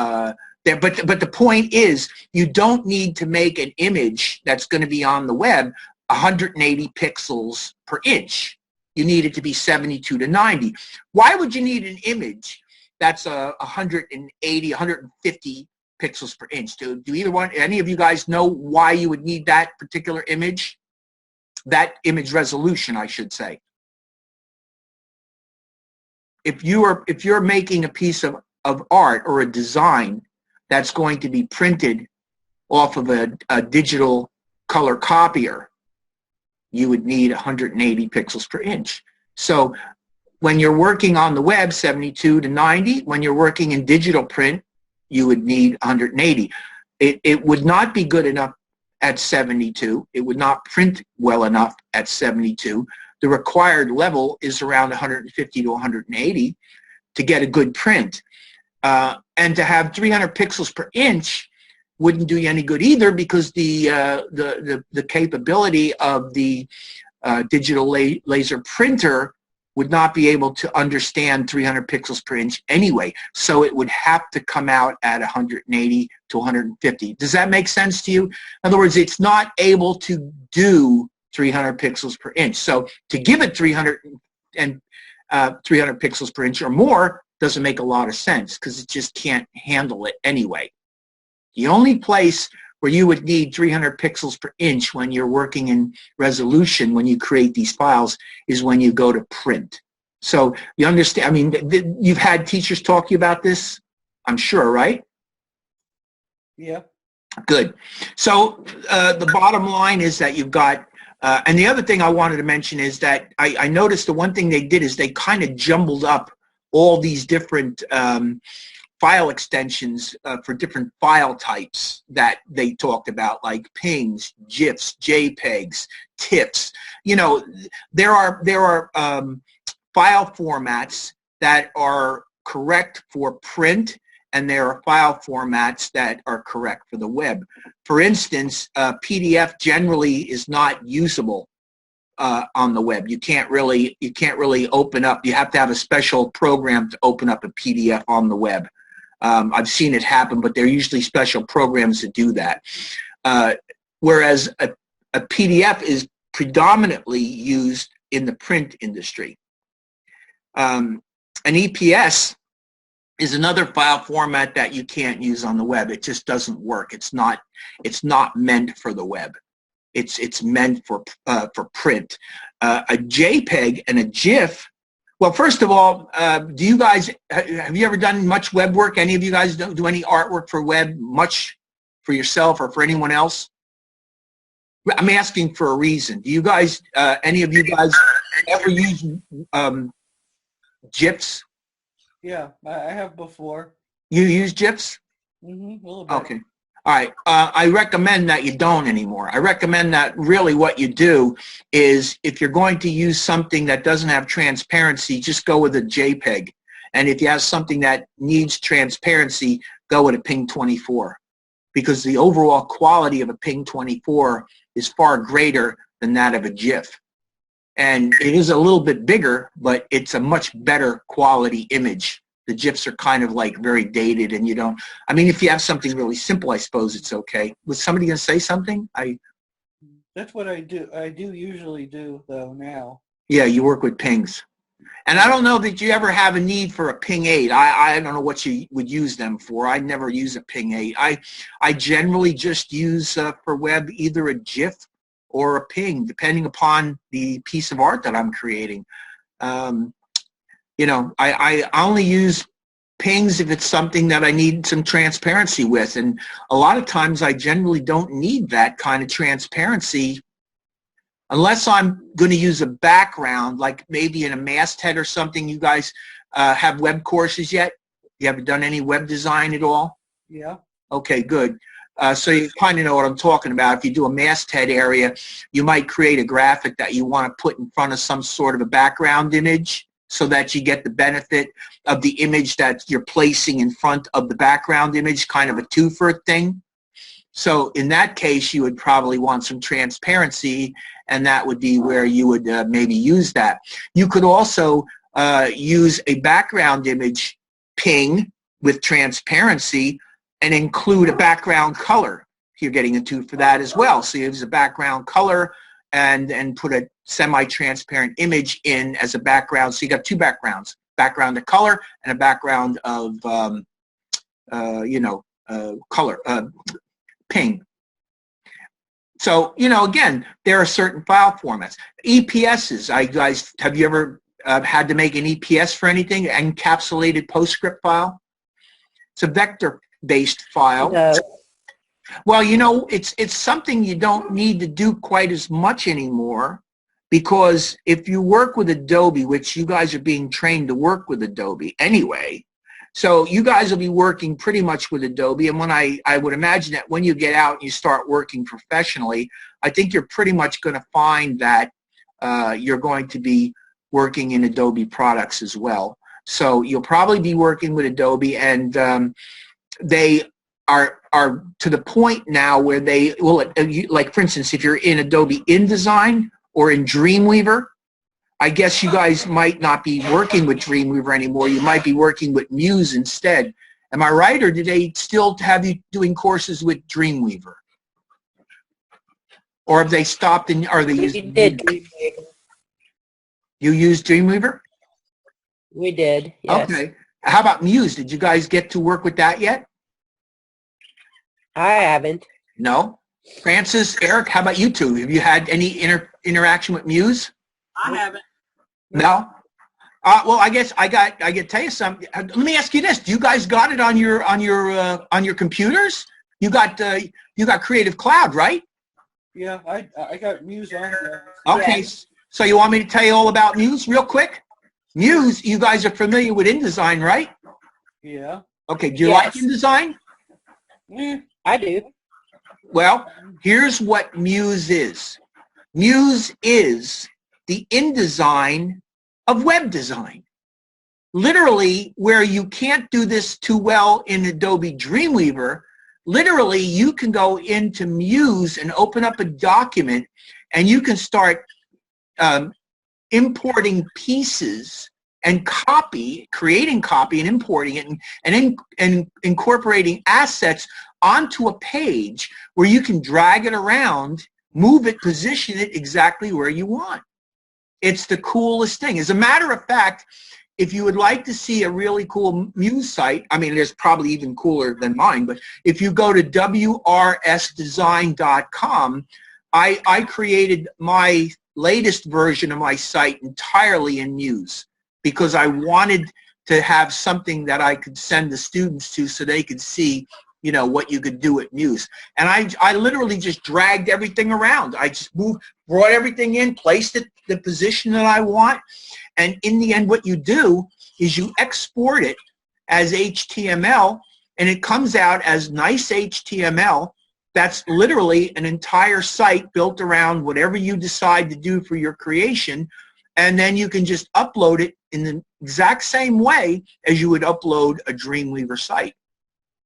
the point is, you don't need to make an image that's going to be on the web 180 pixels per inch. You need it to be 72 to 90. Why would you need an image that's 180, 150 pixels per inch? Do any of you guys know why you would need that particular image? That image resolution, I should say. If you're making a piece of art or a design that's going to be printed off of a digital color copier, you would need 180 pixels per inch. So when you're working on the web, 72 to 90. When you're working in digital print, you would need 180. It would not be good enough at 72. It would not print well enough at 72. The required level is around 150 to 180 to get a good print. And to have 300 pixels per inch wouldn't do you any good either, because the capability of the digital laser printer would not be able to understand 300 pixels per inch anyway. So it would have to come out at 180 to 150. Does that make sense to you? In other words, it's not able to do 300 pixels per inch. So to give it 300 pixels per inch or more doesn't make a lot of sense, because it just can't handle it anyway. The only place where you would need 300 pixels per inch when you're working in resolution, when you create these files, is when you go to print. So you understand, I mean, you've had teachers talk to you about this, I'm sure, right? Yeah. Good. So the bottom line is that you've got, and the other thing I wanted to mention is that I noticed the one thing they did is they kind of jumbled up all these different file extensions for different file types that they talked about, like PNGs, GIFs, JPEGs, TIFFs. You know, there are file formats that are correct for print, and there are file formats that are correct for the web. For instance, PDF generally is not usable on the web. You can't really open up. You have to have a special program to open up a PDF on the web. I've seen it happen, but they're usually special programs that do that. Whereas a PDF is predominantly used in the print industry. An EPS is another file format that you can't use on the web. It just doesn't work. It's not meant for the web. It's meant for print. A JPEG and a GIF. Well, first of all, do you guys have you ever done much web work? Any of you guys do any artwork for web, much for yourself or for anyone else? I'm asking for a reason. Do you guys, any of you guys, ever use GIFs? Yeah, I have before. You use GIFs? A little bit. Okay. All right. I recommend that you don't anymore. I recommend that really what you do is if you're going to use something that doesn't have transparency, just go with a JPEG. And if you have something that needs transparency, go with a PNG-24. Because the overall quality of a PNG-24 is far greater than that of a GIF. And it is a little bit bigger, but it's a much better quality image. The GIFs are kind of like very dated and you don't, I mean, if you have something really simple, I suppose it's okay. Was somebody going to say something? That's what I do. I do usually do though now. Yeah, you work with PNGs. And I don't know that you ever have a need for a PNG-8. I don't know what you would use them for. I never use a PNG-8. I generally just use for web either a GIF or a PNG, depending upon the piece of art that I'm creating. You know, I only use PNGs if it's something that I need some transparency with. And a lot of times I generally don't need that kind of transparency unless I'm going to use a background, like maybe in a masthead or something. You guys have web courses yet? You haven't done any web design at all? Yeah. Okay, good. So you kind of know what I'm talking about. If you do a masthead area, you might create a graphic that you want to put in front of some sort of a background image so that you get the benefit of the image that you're placing in front of the background image, kind of a twofer thing. So in that case, you would probably want some transparency, and that would be where you would maybe use that. You could also use a background image PNG with transparency and include a background color. You're getting a two for that as well. So you use a background color and put a semi-transparent image in as a background. So you got two backgrounds, background of color and a background of, color, PNG. So, you know, again, there are certain file formats. EPSs, guys, have you ever had to make an EPS for anything? Encapsulated PostScript file? It's a vector-based file. No. Well, you know, it's something you don't need to do quite as much anymore, because if you work with Adobe, which you guys are being trained to work with Adobe anyway, so you guys will be working pretty much with Adobe, and when I would imagine that when you get out and you start working professionally, I think you're pretty much going to find that you're going to be working in Adobe products as well. So you'll probably be working with Adobe, and they are to the point now where they will, like for instance, if you're in Adobe InDesign or in Dreamweaver, I guess you guys might not be working with Dreamweaver anymore. You might be working with Muse instead. Am I right, or do they still have you doing courses with Dreamweaver? Or have they stopped and are they using? We did Dreamweaver. You use Dreamweaver? We did, yes. Okay. How about Muse? Did you guys get to work with that yet? I haven't. No? Francis, Eric, how about you two? Have you had any interaction with Muse? I haven't. No? Well, I guess I got to tell you something. Let me ask you this: do you guys got it on your computers? You got Creative Cloud, right? Yeah, I got Muse on there. Okay. Yes. So you want me to tell you all about Muse real quick? Muse, you guys are familiar with InDesign, right? Yeah. Okay. Do you Yes. like InDesign? I do. Well, here's what Muse is. Muse is the InDesign of web design. Literally, where you can't do this too well in Adobe Dreamweaver, literally you can go into Muse and open up a document and you can start importing pieces and creating copy and importing it and incorporating assets onto a page where you can drag it around, move it, position it exactly where you want. It's the coolest thing. As a matter of fact, if you would like to see a really cool Muse site, I mean, there's probably even cooler than mine, but if you go to wrsdesign.com, I created my latest version of my site entirely in Muse because I wanted to have something that I could send the students to so they could see, you know, what you could do with Muse. And I literally just dragged everything around. I just brought everything in, placed it the position that I want. And in the end, what you do is you export it as HTML, and it comes out as nice HTML. That's literally an entire site built around whatever you decide to do for your creation. And then you can just upload it in the exact same way as you would upload a Dreamweaver site.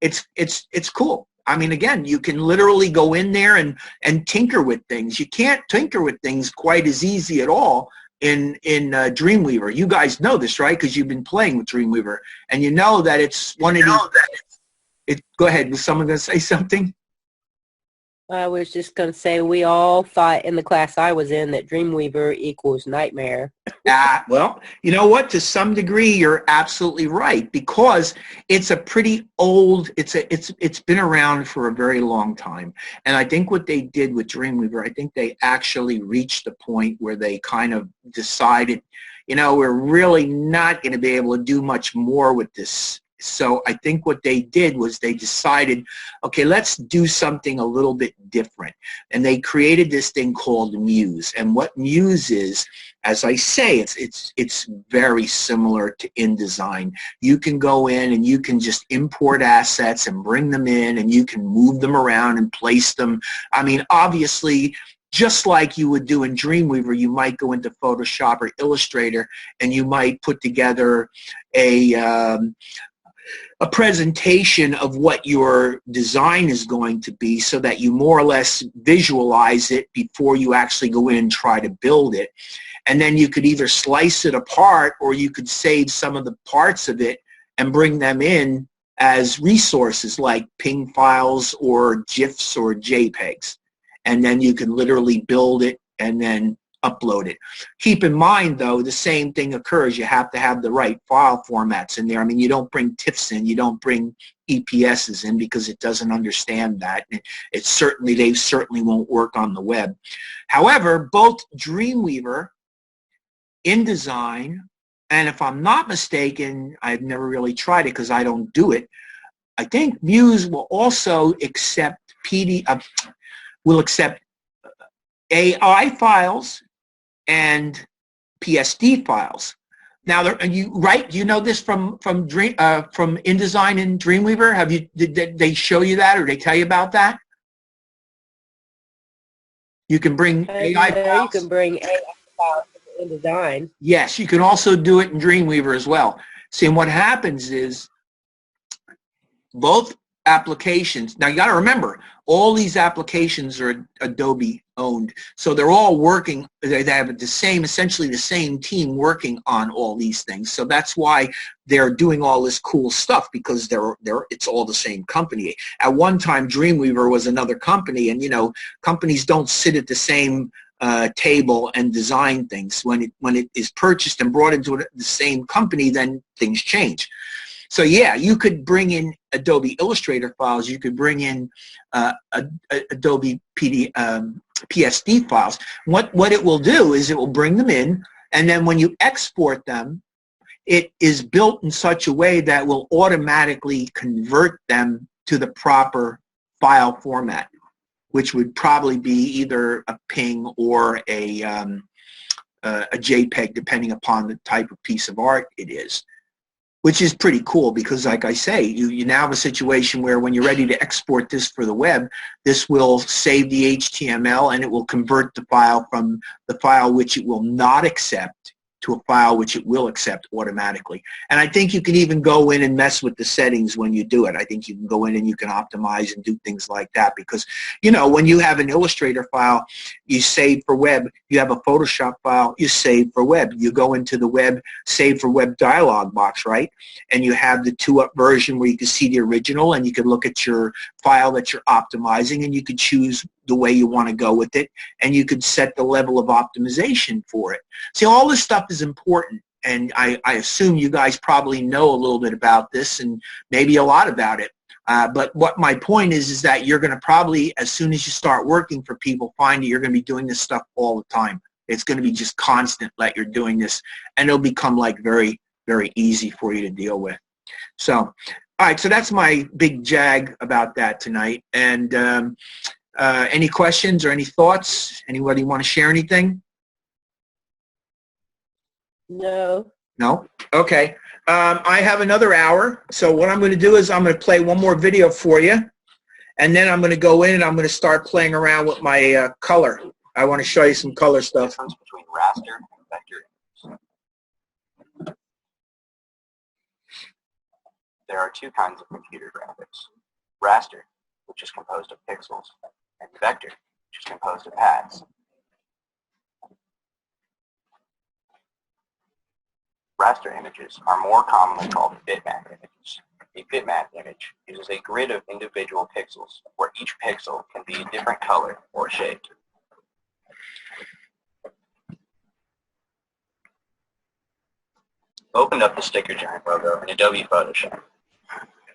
It's cool. I mean, again, you can literally go in there and tinker with things. You can't tinker with things quite as easy at all in Dreamweaver. You guys know this, right? Because you've been playing with Dreamweaver, and you know that it's one of these. Go ahead. Was someone going to say something? I was just going to say we all thought in the class I was in that Dreamweaver equals nightmare. Well, you know what? To some degree, you're absolutely right, because it's a pretty old. It's been around for a very long time, and I think what they did with Dreamweaver, I think they actually reached the point where they kind of decided, you know, we're really not going to be able to do much more with this. So I think what they did was they decided, okay, let's do something a little bit different. And they created this thing called Muse. And what Muse is, as I say, it's very similar to InDesign. You can go in and you can just import assets and bring them in, and you can move them around and place them. I mean, obviously, just like you would do in Dreamweaver, you might go into Photoshop or Illustrator and you might put together a presentation of what your design is going to be so that you more or less visualize it before you actually go in and try to build it. And then you could either slice it apart, or you could save some of the parts of it and bring them in as resources like PNG files or GIFs or JPEGs. And then you can literally build it and then upload it. Keep in mind, though, the same thing occurs. You have to have the right file formats in there. I mean, you don't bring TIFFs in, you don't bring EPSs in, because it doesn't understand that. They certainly won't work on the web. However, both Dreamweaver, InDesign, and if I'm not mistaken, I've never really tried it because I don't do it, I think Muse will also accept AI files and PSD files. Now, do you know this from InDesign and Dreamweaver? Did they show you that, or they tell you about that? You can bring AI files. You can bring AI files in InDesign. Yes, you can also do it in Dreamweaver as well. See, and what happens is both applications. Now, you got to remember, all these applications are Adobe owned, so they're all working. They have essentially the same team working on all these things. So that's why they're doing all this cool stuff, because it's all the same company. At one time, Dreamweaver was another company, and companies don't sit at the same table and design things. When it is purchased and brought into the same company, then things change. So yeah, you could bring in Adobe Illustrator files. You could bring in Adobe PSD files. What it will do is it will bring them in, and then when you export them, it is built in such a way that will automatically convert them to the proper file format, which would probably be either a PNG or a JPEG, depending upon the type of piece of art it is. Which is pretty cool, because like I say, you now have a situation where when you're ready to export this for the web, this will save the HTML and it will convert the file from the file which it will not accept to a file, which it will accept automatically. And I think you can even go in and mess with the settings when you do it. I think you can go in and you can optimize and do things like that because, you know, when you have an Illustrator file, you save for web. You have a Photoshop file, you save for web. You go into the web, save for web dialog box, right? And you have the 2-up version where you can see the original and you can look at your file that you're optimizing and you could choose the way you want to go with it, and you could set the level of optimization for it. See, all this stuff is important, and I assume you guys probably know a little bit about this and maybe a lot about it. But what my point is that you're going to probably, as soon as you start working for people, find that you're going to be doing this stuff all the time. It's going to be just constant that you're doing this, and it'll become like very, very easy for you to deal with. So, all right, so that's my big jag about that tonight. And any questions or any thoughts? Anybody want to share anything? No. No? Okay. I have another hour, so what I'm going to do is I'm going to play one more video for you, and then I'm going to go in and I'm going to start playing around with my color. I want to show you some color stuff. Difference between raster and vector. There are two kinds of computer graphics. Raster, which is composed of pixels, and vector, which is composed of paths. Raster images are more commonly called bitmap images. A bitmap image uses a grid of individual pixels where each pixel can be a different color or shape. Opened up the Sticker Giant logo in Adobe Photoshop.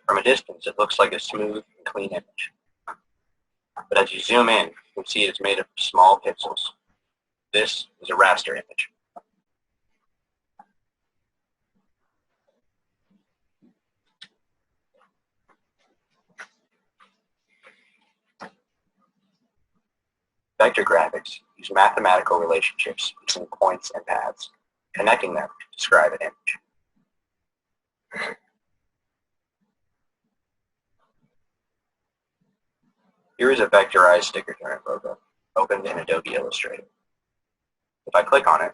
From a distance, it looks like a smooth and clean image. But as you zoom in, you can see it's made of small pixels. This is a raster image. Vector graphics use mathematical relationships between points and paths, connecting them to describe an image. Here is a vectorized Sticker Giant logo, opened in Adobe Illustrator. If I click on it,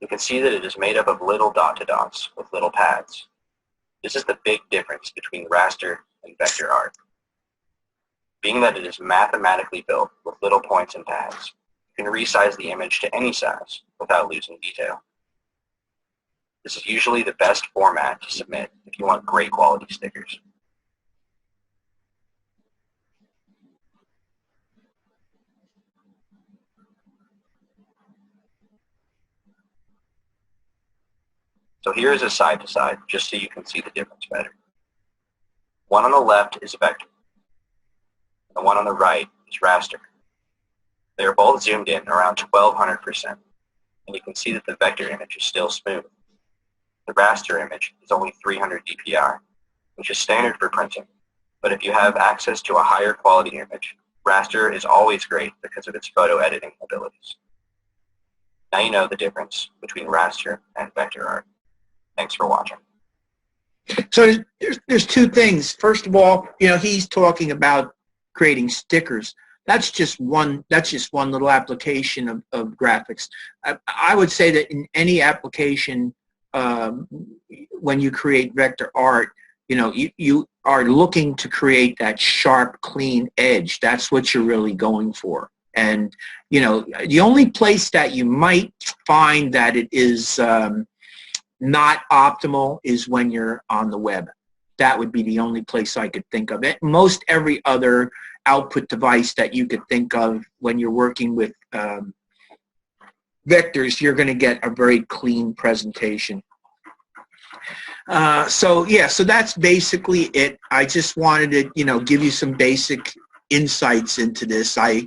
you can see that it is made up of little dot-to-dots with little paths. This is the big difference between raster and vector art. Being that it is mathematically built with little points and paths, you can resize the image to any size without losing detail. This is usually the best format to submit if you want great quality stickers. So here is a side-to-side, just so you can see the difference better. One on the left is vector. The one on the right is raster. They are both zoomed in around 1200%, and you can see that the vector image is still smooth. The raster image is only 300 dpi, which is standard for printing, but if you have access to a higher quality image, raster is always great because of its photo editing abilities. Now you know the difference between raster and vector art. Thanks for watching. So there's two things. First of all, you know, he's talking about creating stickers. That's just one little application of graphics. I would say that in any application, when you create vector art, you know, you are looking to create that sharp, clean edge. That's what you're really going for. And, you know, the only place that you might find that it is not optimal is when you're on the web. That would be the only place I could think of it. Most every other output device that you could think of when you're working with vectors, you're going to get a very clean presentation. So yeah, so that's basically it. I just wanted to, you know, give you some basic insights into this. I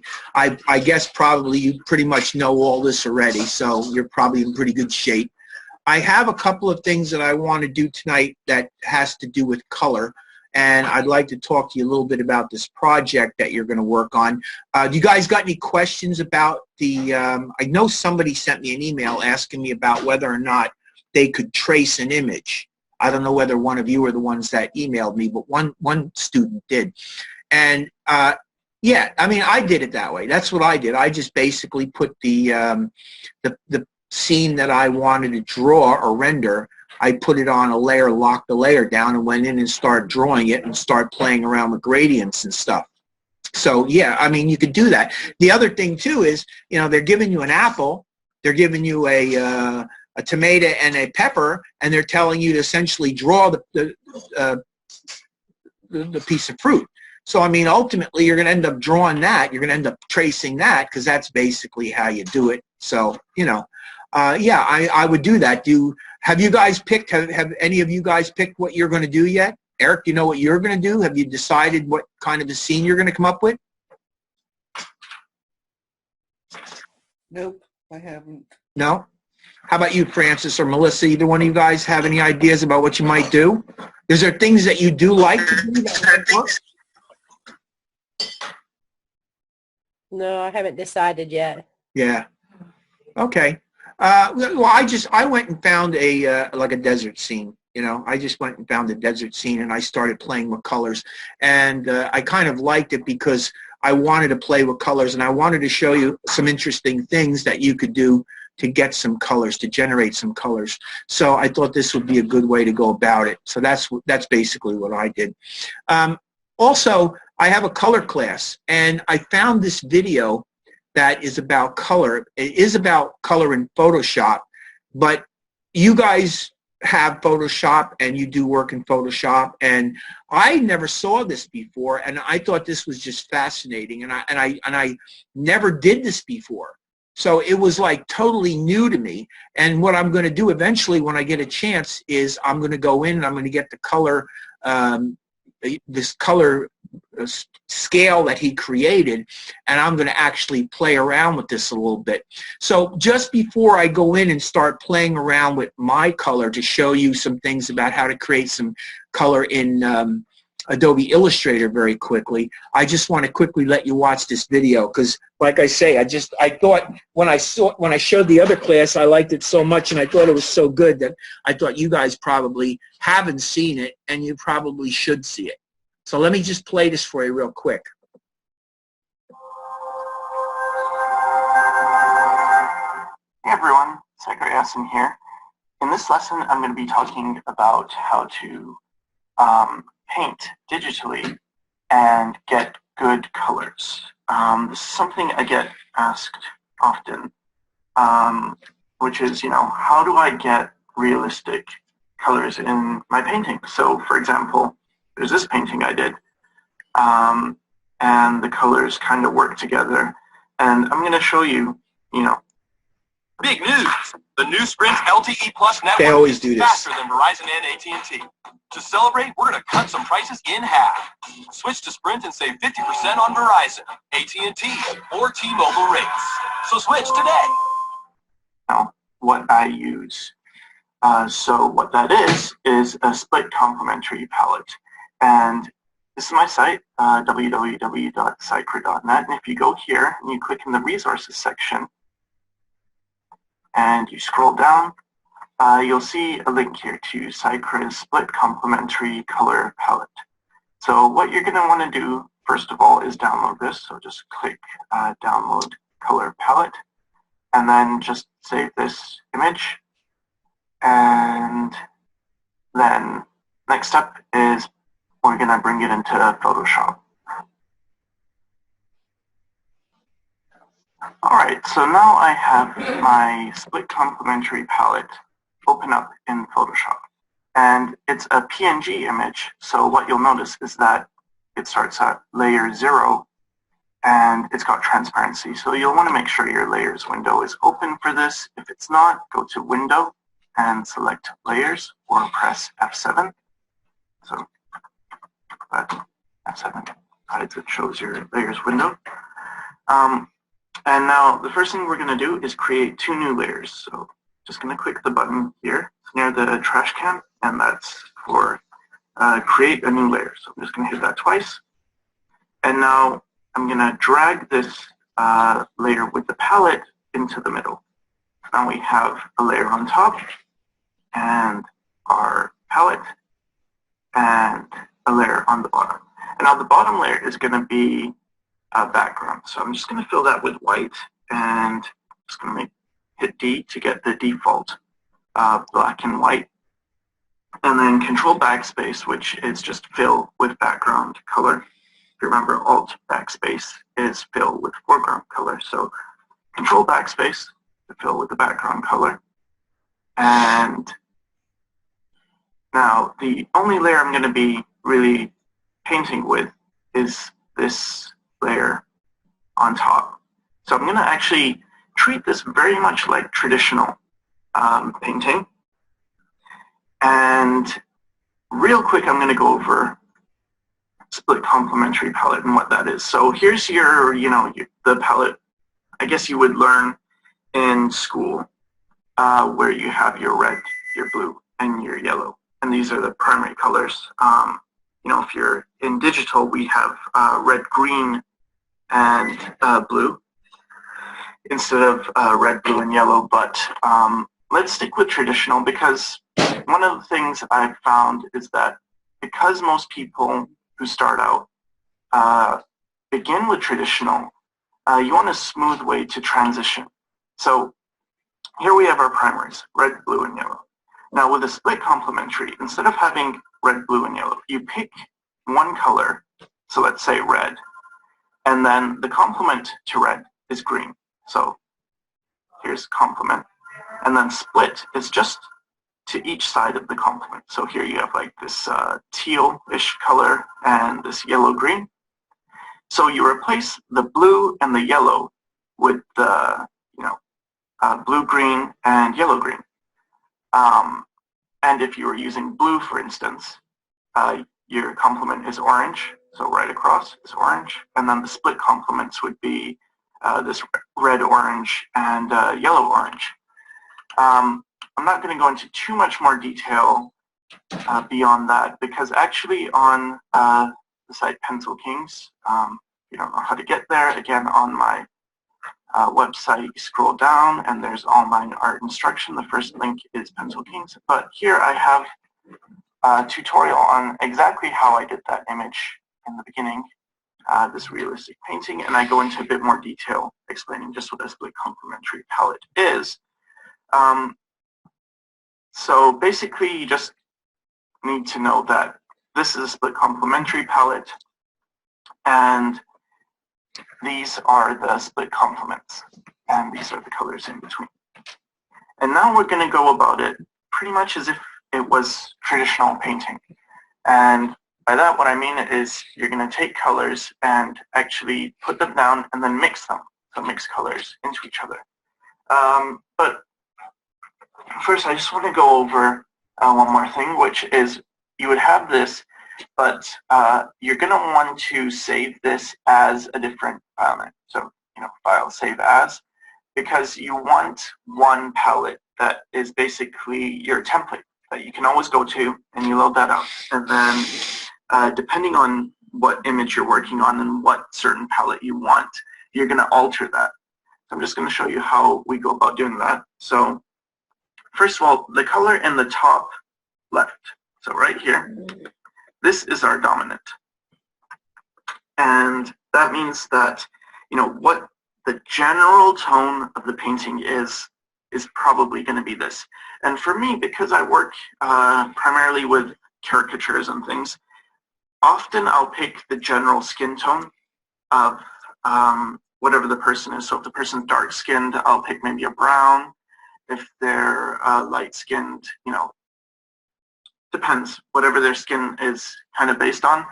guess probably you pretty much know all this already, so you're probably in pretty good shape. I have a couple of things that I want to do tonight that has to do with color, and I'd like to talk to you a little bit about this project that you're going to work on. You guys got any questions about the, I know somebody sent me an email asking me about whether or not they could trace an image. I don't know whether one of you are the ones that emailed me, but one student did. And yeah, I mean, I did it that way. That's what I did. I just basically put the scene that I wanted to draw or render, I put it on a layer, locked the layer down, and went in and started drawing it and start playing around with gradients and stuff. So yeah, I mean, you could do that. The other thing too is, you know, they're giving you an apple, they're giving you a tomato and a pepper, and they're telling you to essentially draw the piece of fruit. So I mean, ultimately, you're going to end up drawing that. You're going to end up tracing that because that's basically how you do it. So you know, yeah, I would do that. Have you guys picked? Have any of you guys picked what you're going to do yet? Eric, do you know what you're going to do? Have you decided what kind of a scene you're going to come up with? Nope, I haven't. No? How about you, Francis or Melissa? Either one of you guys have any ideas about what you might do? Is there things that you do like to do that might work? No, I haven't decided yet. Yeah. Okay. Well, I went and found like a desert scene. You know, I just went and found a desert scene, and I started playing with colors. And I kind of liked it because I wanted to play with colors, and I wanted to show you some interesting things that you could do to get some colors, to generate some colors. So I thought this would be a good way to go about it. So that's basically what I did. Also, I have a color class, and I found this video that is about color. It is about color in Photoshop, but you guys have Photoshop and you do work in Photoshop, and I never saw this before, and I thought this was just fascinating, and I never did this before. So it was like totally new to me. And what I'm going to do eventually when I get a chance is I'm going to go in and I'm going to get the color, this color scale that he created, and I'm going to actually play around with this a little bit. So just before I go in and start playing around with my color to show you some things about how to create some color in Adobe Illustrator very quickly, I just want to quickly let you watch this video because, like I say, I thought when I showed the other class, I liked it so much and I thought it was so good that I thought you guys probably haven't seen it and you probably should see it. So let me just play this for you real quick. Hey everyone, Zachary Essen here. In this lesson, I'm going to be talking about how to paint digitally and get good colors. This is something I get asked often, which is, you know, how do I get realistic colors in my painting? So, for example, there's this painting I did, and the colors kind of work together. And I'm going to show you, you know. Big news! The new Sprint LTE Plus network They always do is this. faster than Verizon and AT&T. To celebrate, we're going to cut some prices in half. Switch to Sprint and save 50% on Verizon, AT&T, or T-Mobile rates. So switch today. Now, what I use. So what that is a split complementary palette. And this is my site, www.cycra.net. And if you go here and you click in the resources section and you scroll down, you'll see a link here to Cycra's split complementary color palette. So what you're going to want to do, first of all, is download this. So just click download color palette and then just save this image. And then next step is we're going to bring it into Photoshop. Alright, so now I have my split complementary palette open up in Photoshop. And it's a PNG image, so what you'll notice is that it starts at layer 0 and it's got transparency. So you'll want to make sure your layers window is open for this. If it's not, go to Window and select Layers or press F7. So F7 hides it, shows your layers window. And now the first thing we're going to do is create 2 new layers. So just going to click the button here near the trash can, and that's for create a new layer. So I'm just going to hit that twice. And now I'm going to drag this layer with the palette into the middle. Now we have a layer on top and our palette and a layer on the bottom. And now the bottom layer is going to be a background. So I'm just going to fill that with white and just going to make hit D to get the default black and white. And then Control Backspace, which is just fill with background color. If you remember, Alt Backspace is fill with foreground color. So Control Backspace to fill with the background color. And now the only layer I'm going to be really painting with is this layer on top. So I'm going to actually treat this very much like traditional painting. And real quick, I'm going to go over split complementary palette and what that is. So here's your, the palette I guess you would learn in school, where you have your red, your blue, and your yellow. And these are the primary colors. If you're in digital, we have red, green, and blue instead of red, blue, and yellow. But let's stick with traditional, because one of the things I've found is that because most people who start out begin with traditional, you want a smooth way to transition. So here we have our primaries, red, blue, and yellow. Now with a split complementary, instead of having red, blue, and yellow, you pick one color, so let's say red, and then the complement to red is green. So here's complement. And then split is just to each side of the complement. So here you have like this teal-ish color and this yellow-green. So you replace the blue and the yellow with the blue-green and yellow-green. And if you were using blue, for instance, your complement is orange, so right across is orange, and then the split complements would be this red, orange, and yellow, orange. I'm not going to go into too much more detail beyond that, because actually on the site Pencil Kings, if you don't know how to get there, again on my website, you scroll down and there's online art instruction. The first link is Pencil Kings, but here I have a tutorial on exactly how I did that image in the beginning, this realistic painting, and I go into a bit more detail explaining just what a split complementary palette is. So basically you just need to know that this is a split complementary palette, and these are the split complements, and these are the colors in between. And now we're going to go about it pretty much as if it was traditional painting. And by that, what I mean is you're going to take colors and actually put them down and then mix them. So mix colors into each other. But first, I just want to go over one more thing, which is you would have this, but you're going to want to save this as a different file name. So, file save as, because you want one palette that is basically your template that you can always go to, and you load that up. And then depending on what image you're working on and what certain palette you want, you're going to alter that. So I'm just going to show you how we go about doing that. So first of all, the color in the top left, so right here, this is our dominant. And that means that, what the general tone of the painting is probably going to be this. And for me, because I work primarily with caricatures and things, often I'll pick the general skin tone of whatever the person is. So if the person's dark-skinned, I'll pick maybe a brown. If they're light-skinned, depends, whatever their skin is kind of based on.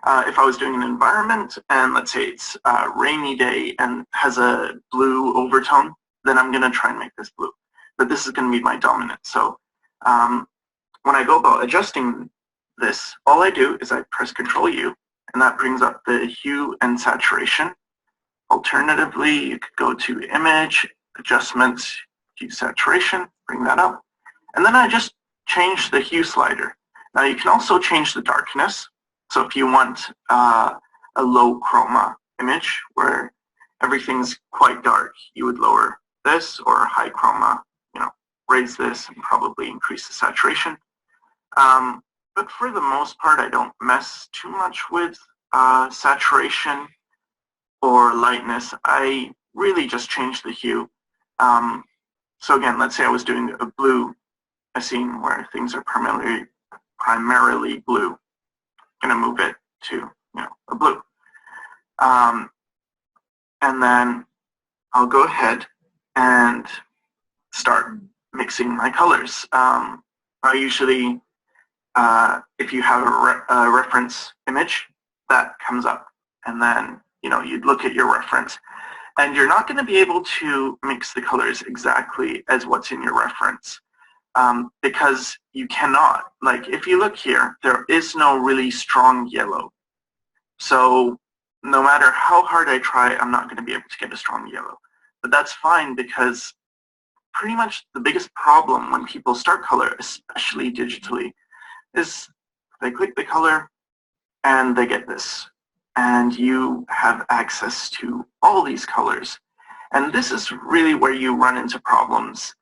If I was doing an environment and let's say it's a rainy day and has a blue overtone, then I'm going to try and make this blue. But this is going to be my dominant. So when I go about adjusting this, all I do is I press Control-U, and that brings up the hue and saturation. Alternatively, you could go to Image, Adjustments, Hue Saturation, bring that up. And then I just change the hue slider. Now you can also change the darkness. So if you want a low chroma image where everything's quite dark, you would lower this, or high chroma, raise this and probably increase the saturation. But for the most part, I don't mess too much with saturation or lightness. I really just change the hue. So again, let's say I was doing a scene where things are primarily blue. I'm going to move it to a blue. And then I'll go ahead and start mixing my colors. I usually, if you have a reference image, that comes up. And then, you'd look at your reference. And you're not going to be able to mix the colors exactly as what's in your reference. Because you cannot. Like, if you look here, there is no really strong yellow. So no matter how hard I try, I'm not going to be able to get a strong yellow. But that's fine, because pretty much the biggest problem when people start color, especially digitally, is they click the color and they get this. And you have access to all these colors. And this is really where you run into problems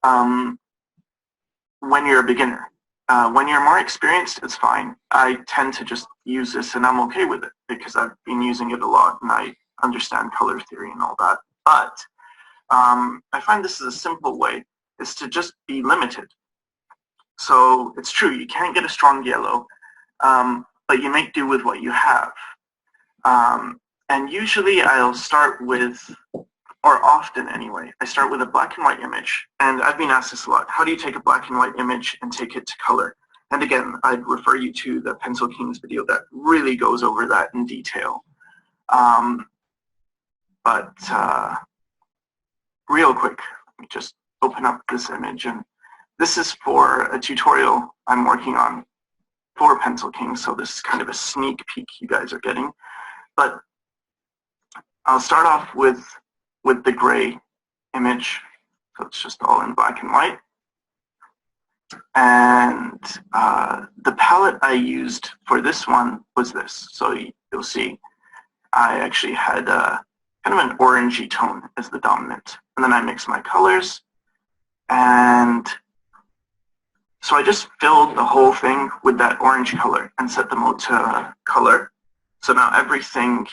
when you're a beginner. When you're more experienced, it's fine. I tend to just use this and I'm okay with it because I've been using it a lot and I understand color theory and all that. But I find this is a simple way, is to just be limited. So it's true, you can't get a strong yellow, but you make do with what you have. And usually I'll start with, or often anyway, I start with a black and white image. And I've been asked this a lot. How do you take a black and white image and take it to color? And again, I'd refer you to the Pencil Kings video that really goes over that in detail. Real quick, let me just open up this image. And this is for a tutorial I'm working on for Pencil Kings. So this is kind of a sneak peek you guys are getting. But I'll start off with the gray image. So it's just all in black and white. And the palette I used for this one was this. So you'll see I actually had kind of an orangey tone as the dominant. And then I mixed my colors. And so I just filled the whole thing with that orange color and set the mode to color. So now everything,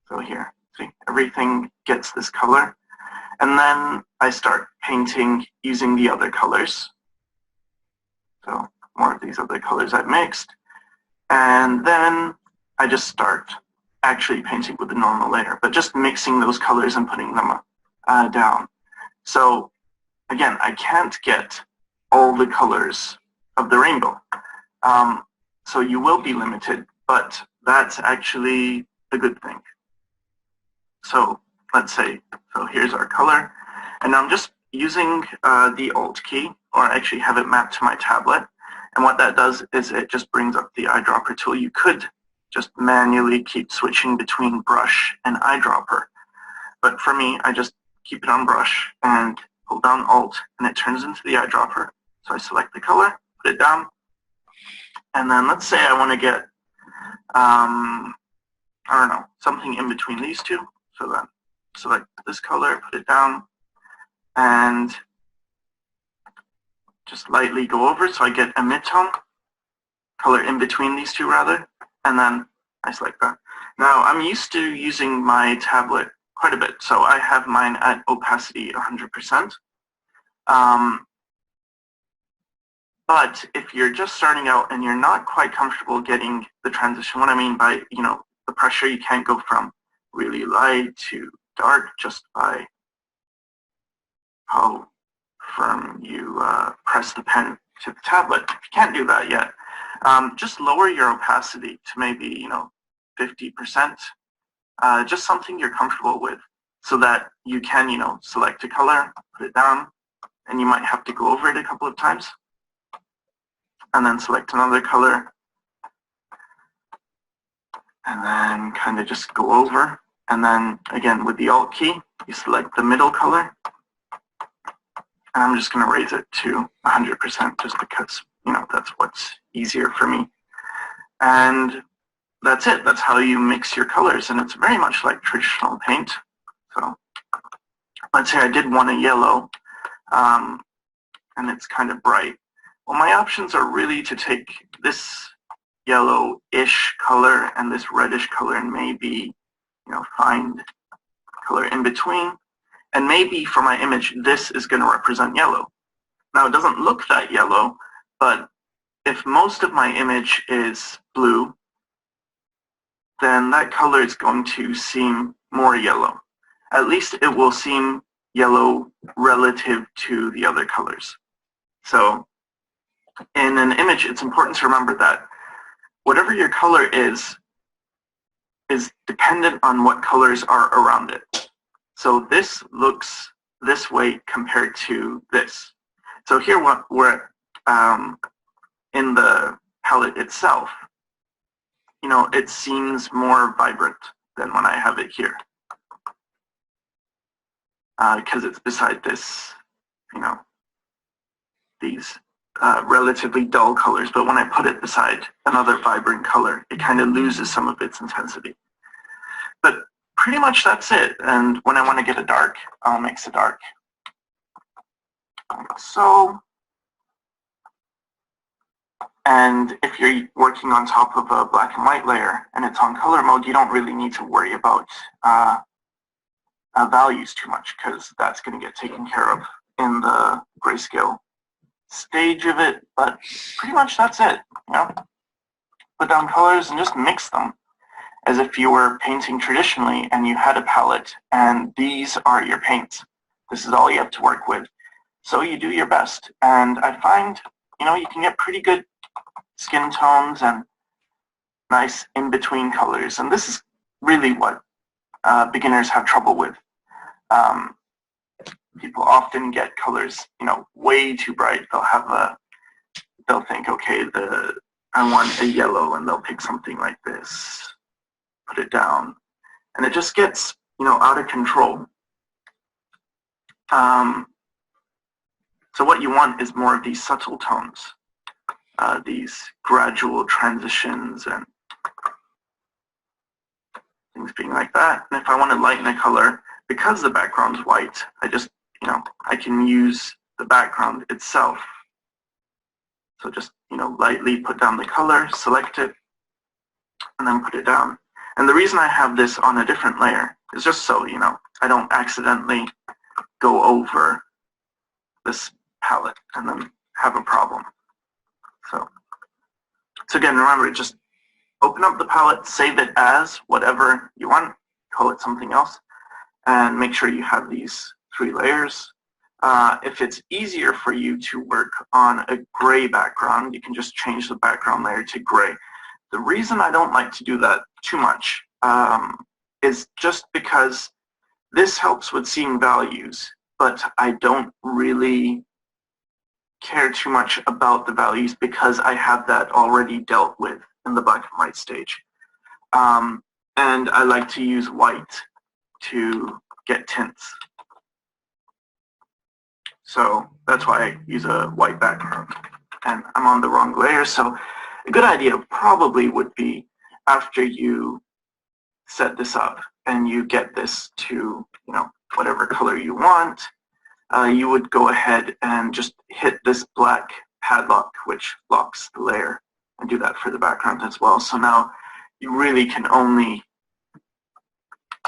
so here, see, everything gets this color. And then I start painting using the other colors. So more of these other colors I've mixed. And then I just start actually painting with the normal layer, but just mixing those colors and putting them down. So again, I can't get all the colors of the rainbow. So you will be limited, but that's actually a good thing. So let's say, so here's our color, and I'm just using the Alt key, or I actually have it mapped to my tablet. And what that does is it just brings up the eyedropper tool. You could just manually keep switching between brush and eyedropper. But for me, I just keep it on brush and hold down Alt, and it turns into the eyedropper. So I select the color, put it down, and then let's say I want to get, I don't know, something in between these two. So then select this color, put it down, and just lightly go over so I get a mid-tone, color in between these two rather, and then I select that. Now I'm used to using my tablet quite a bit, so I have mine at opacity 100%. But if you're just starting out and you're not quite comfortable getting the transition, what I mean by, the pressure, you can't go from really light to dark just by how firm you press the pen to the tablet. If you can't do that yet, just lower your opacity to maybe, 50%, just something you're comfortable with so that you can, select a color, put it down, and you might have to go over it a couple of times, and then select another color, and then kind of just go over. And then again, with the Alt key, you select the middle color. And I'm just going to raise it to 100% just because, that's what's easier for me. And that's it. That's how you mix your colors. And it's very much like traditional paint. So let's say I did want a yellow, and it's kind of bright. Well, my options are really to take this yellow-ish color and this reddish color and maybe, find color in between And maybe for my image, this is going to represent yellow. Now, it doesn't look that yellow, but if most of my image is blue, then that color is going to seem more yellow. At least it will seem yellow relative to the other colors. So in an image, it's important to remember that whatever your color is dependent on what colors are around it. So this looks this way compared to this. So here we're in the palette itself, you know, it seems more vibrant than when I have it here. Because it's beside this, you know, these relatively dull colors. But when I put it beside another vibrant color, it kind of loses some of its intensity. But pretty much that's it. And when I want to get a dark, I'll mix a dark. Like so. And if you're working on top of a black and white layer and it's on color mode, you don't really need to worry about values too much, because that's going to get taken care of in the grayscale stage of it. But pretty much that's it. You know, put down colors and just mix them as if you were painting traditionally and you had a palette and these are your paints. This is all you have to work with. So you do your best. And I find, you know, you can get pretty good skin tones and nice in-between colors. And this is really what beginners have trouble with. People often get colors, you know, way too bright. They'll think, okay, I want a yellow, and they'll pick something like this, put it down, and it just gets, you know, out of control. So what you want is more of these subtle tones, these gradual transitions and things being like that. And if I want to lighten a color, because the background's white, I just, you know, I can use the background itself. So just, you know, lightly put down the color, select it, and then put it down. And the reason I have this on a different layer is just so, you know, I don't accidentally go over this palette and then have a problem. So again, remember, just open up the palette, save it as whatever you want, call it something else, and make sure you have these 3 layers. If it's easier for you to work on a gray background, you can just change the background layer to gray. The reason I don't like to do that too much is just because this helps with seeing values, but I don't really care too much about the values because I have that already dealt with in the black and white stage. And I like to use white to get tints. So that's why I use a white background. And I'm on the wrong layer, so a good idea probably would be, after you set this up and you get this to, you know, whatever color you want, you would go ahead and just hit this black padlock, which locks the layer, and do that for the background as well. So now you really can only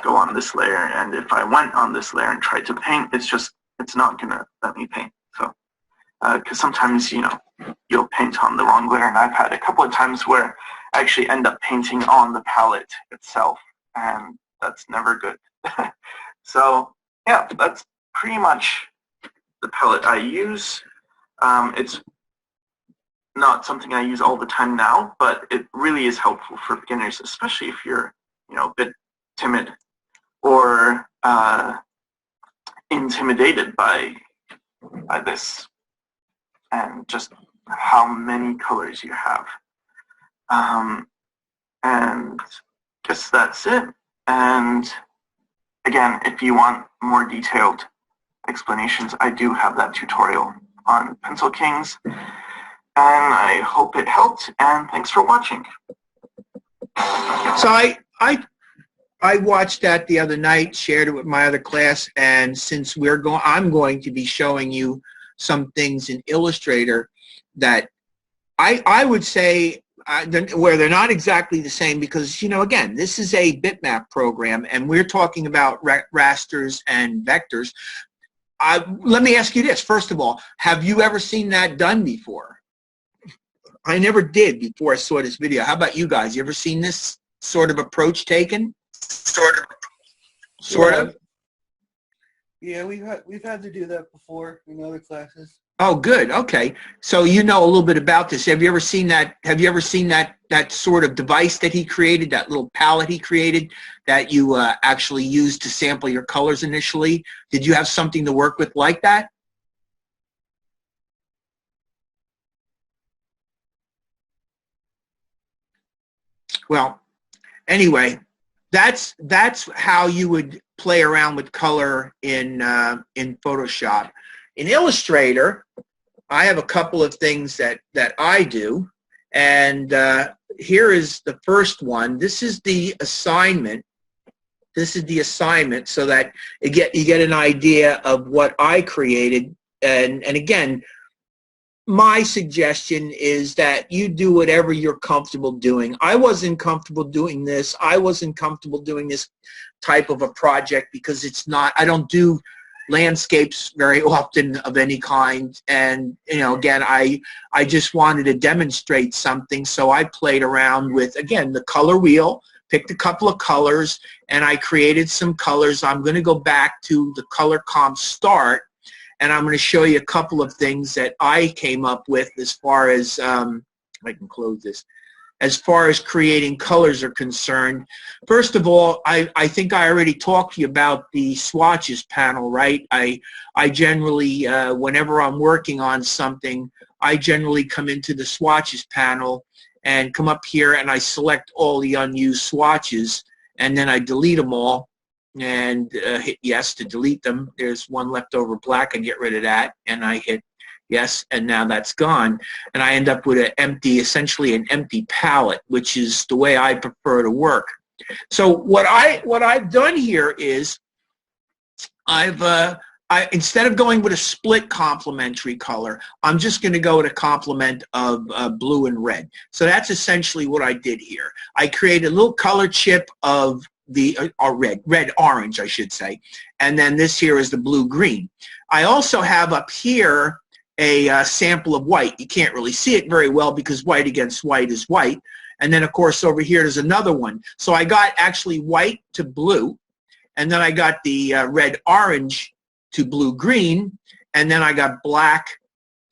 go on this layer, and if I went on this layer and tried to paint, it's not gonna let me paint. So because sometimes, you know, you'll paint on the wrong layer, and I've had a couple of times where I actually end up painting on the palette itself, and that's never good. So yeah, that's pretty much the palette I use. It's not something I use all the time now, but it really is helpful for beginners, especially if you're, you know, a bit timid or intimidated by this and just how many colors you have. And guess that's it. And again, if you want more detailed explanations, I do have that tutorial on Pencil Kings, and I hope it helped, and thanks for watching. So I watched that the other night, shared it with my other class, and since I'm going to be showing you some things in Illustrator that I would say where they're not exactly the same because, you know, again, this is a bitmap program and we're talking about rasters and vectors. Let me ask you this. First of all, have you ever seen that done before? I never did before I saw this video. How about you guys? You ever seen this sort of approach taken? Sort of? Yeah, we've had to do that before in other classes. Oh, good. Okay. So you know a little bit about this. Have you ever seen that? Have you ever seen that sort of device that he created, that little palette he created that you actually used to sample your colors initially? Did you have something to work with like that? Well, anyway, that's how you would play around with color in Photoshop. In Illustrator, I have a couple of things that I do, and here is the first one. This is the assignment. This is the assignment so that you get an idea of what I created. And again, my suggestion is that you do whatever you're comfortable doing. I wasn't comfortable doing this. I wasn't comfortable doing this type of a project because it's not, I don't do landscapes very often of any kind, and you know, again, I just wanted to demonstrate something, so I played around with, again, the color wheel, picked a couple of colors, and I created some colors. I'm going to go back to the color comp start, and I'm going to show you a couple of things that I came up with as far as I can close this. As far as creating colors are concerned. First of all, I think I already talked to you about the swatches panel, right? I generally, whenever I'm working on something, I generally come into the swatches panel and come up here and I select all the unused swatches, and then I delete them all and hit yes to delete them. There's one left over black, I get rid of that, and I hit yes, and now that's gone, and I end up with essentially an empty palette, which is the way I prefer to work. So what I've done here is instead of going with a split complementary color, I'm just going to go with a complement of blue and red. So that's essentially what I did here. I created a little color chip of the red orange, I should say, and then this here is the blue green. I also have up here a sample of white. You can't really see it very well because white against white is white. And then, of course, over here there's another one. So I got actually white to blue, and then I got the red-orange to blue-green, and then I got black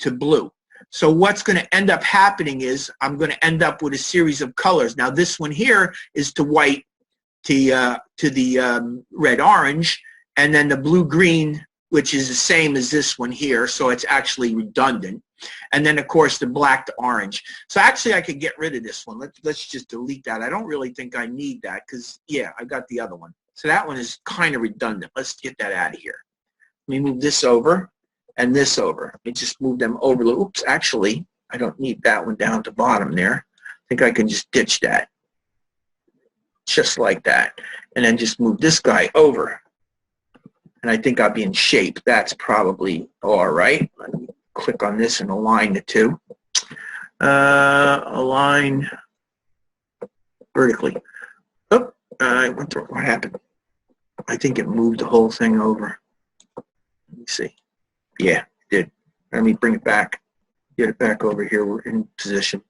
to blue. So what's going to end up happening is I'm going to end up with a series of colors. Now, this one here is to white to the red-orange, and then the blue-green, which is the same as this one here, so it's actually redundant. And then, of course, the black to orange. So actually, I could get rid of this one. Let's just delete that. I don't really think I need that because, yeah, I got the other one. So that one is kind of redundant. Let's get that out of here. Let me move this over and this over. Let me just move them over. Oops, actually, I don't need that one down at the bottom there. I think I can just ditch that. Just like that. And then just move this guy over. And I think I'll be in shape. That's probably all right. Let me click on this and align the two. Align vertically. Oh, what happened? I think it moved the whole thing over. Let me see. Yeah, it did. Let me bring it back. Get it back over here. We're in position.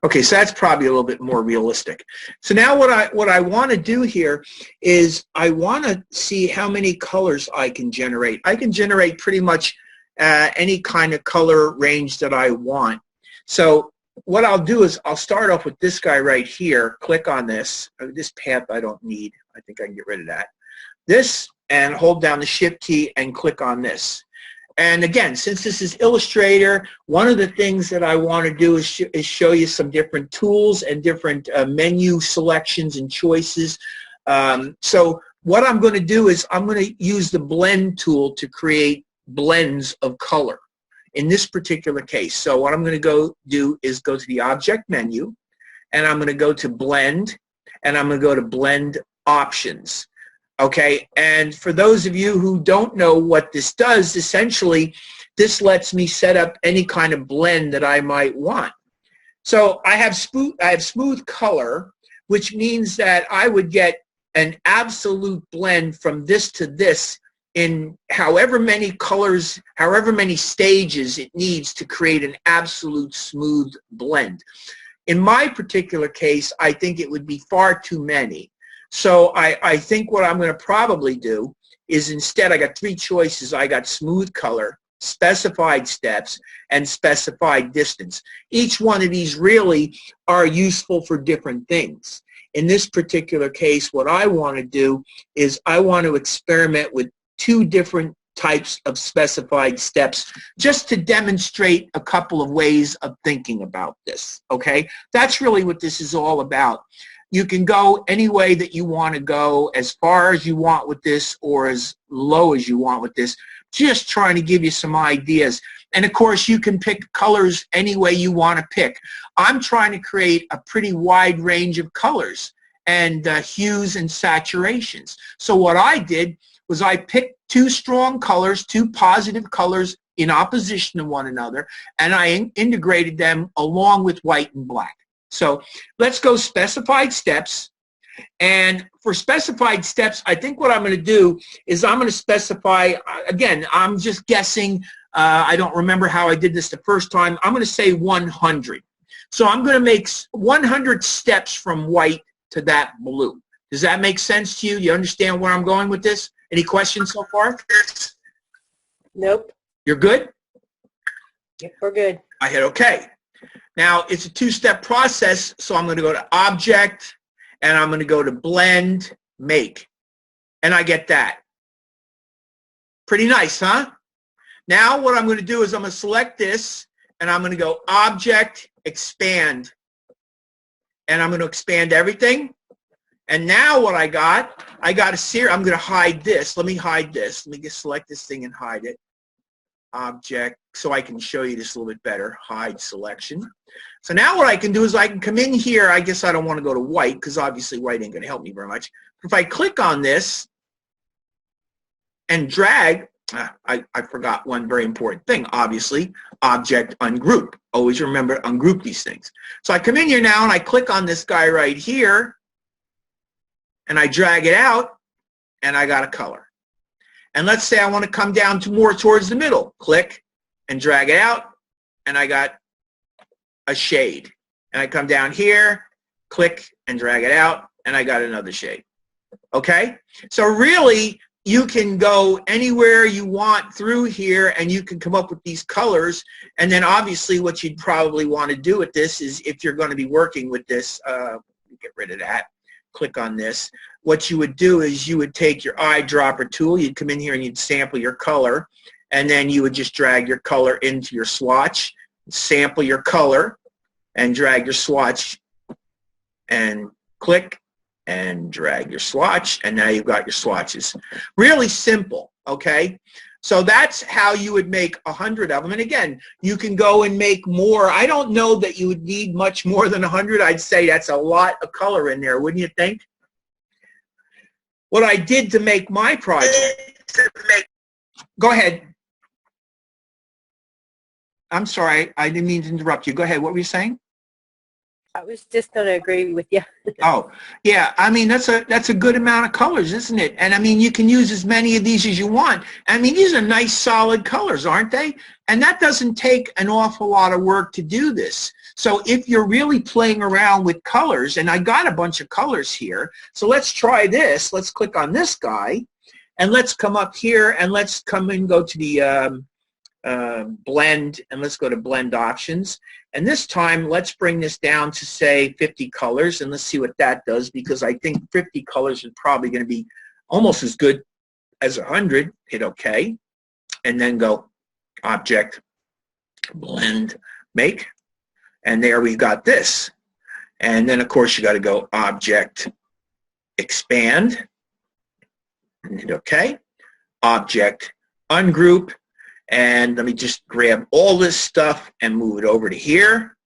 Okay, so that's probably a little bit more realistic. So now what I want to do here is I want to see how many colors I can generate. I can generate pretty much any kind of color range that I want. So what I'll do is I'll start off with this guy right here. Click on this. This path I don't need. I think I can get rid of that. This, and hold down the Shift key and click on this. And again, since this is Illustrator, one of the things that I want to do is show you some different tools and different menu selections and choices. So what I'm going to do is I'm going to use the blend tool to create blends of color in this particular case. So what I'm going to go do is go to the Object menu, and I'm going to go to Blend, and I'm going to go to Blend Options. Okay, and for those of you who don't know what this does, essentially this lets me set up any kind of blend that I might want. So I have smooth color, which means that I would get an absolute blend from this to this in however many colors, however many stages it needs to create an absolute smooth blend. In my particular case, I think it would be far too many. So I think what I'm going to probably do is instead, I got three choices. I got smooth color, specified steps, and specified distance. Each one of these really are useful for different things. In this particular case, what I want to do is I want to experiment with two different types of specified steps just to demonstrate a couple of ways of thinking about this, okay? That's really what this is all about. You can go any way that you want to go, as far as you want with this or as low as you want with this, just trying to give you some ideas. And of course, you can pick colors any way you want to pick. I'm trying to create a pretty wide range of colors and hues and saturations. So what I did was I picked two strong colors, two positive colors in opposition to one another, and I integrated them along with white and black. So let's go specified steps. And for specified steps, I think what I'm going to do is I'm going to specify, again, I'm just guessing. I don't remember how I did this the first time. I'm going to say 100. So I'm going to make 100 steps from white to that blue. Does that make sense to you? You understand where I'm going with this? Any questions so far? Nope. You're good? Yep, we're good. I hit OK. Now, it's a two-step process, so I'm going to go to Object, and I'm going to go to Blend, Make. And I get that. Pretty nice, huh? Now, what I'm going to do is I'm going to select this, and I'm going to go Object, Expand. And I'm going to expand everything. And now what I got a series. I'm going to hide this. Let me hide this. Let me just select this thing and hide it. Object, so I can show you this a little bit better. Hide selection. So now what I can do is I can come in here. I guess I don't want to go to white because obviously white ain't going to help me very much. If I click on this and drag, I forgot one very important thing, obviously. Object, ungroup. Always remember, ungroup these things. So I come in here now and I click on this guy right here and I drag it out and I got a color. And let's say I want to come down to more towards the middle. Click and drag it out and I got a shade. And I come down here, click and drag it out and I got another shade. Okay? So really, you can go anywhere you want through here and you can come up with these colors. And then obviously what you'd probably want to do with this is, if you're going to be working with this, get rid of that, click on this. What you would do is you would take your eyedropper tool, you'd come in here and you'd sample your color, and then you would just drag your color into your swatch, sample your color, and drag your swatch, and click, and drag your swatch, and now you've got your swatches. Really simple, okay? So that's how you would make 100 of them. And again, you can go and make more. I don't know that you would need much more than 100. I'd say that's a lot of color in there, wouldn't you think? What I did to make my project, go ahead. I'm sorry, I didn't mean to interrupt you. Go ahead, what were you saying? I was just going to agree with you. Oh, yeah. I mean, that's a good amount of colors, isn't it? And I mean, you can use as many of these as you want. I mean, these are nice, solid colors, aren't they? And that doesn't take an awful lot of work to do this. So if you're really playing around with colors, and I got a bunch of colors here, so let's try this. Let's click on this guy, and let's come up here, and let's come and go to the blend, and let's go to blend options. And this time, let's bring this down to, say, 50 colors, and let's see what that does, because I think 50 colors is probably going to be almost as good as 100. Hit OK, and then go Object, Blend, Make, and there we've got this. And then, of course, you got to go Object, Expand, and hit OK, Object, Ungroup. And let me just grab all this stuff and move it over to here.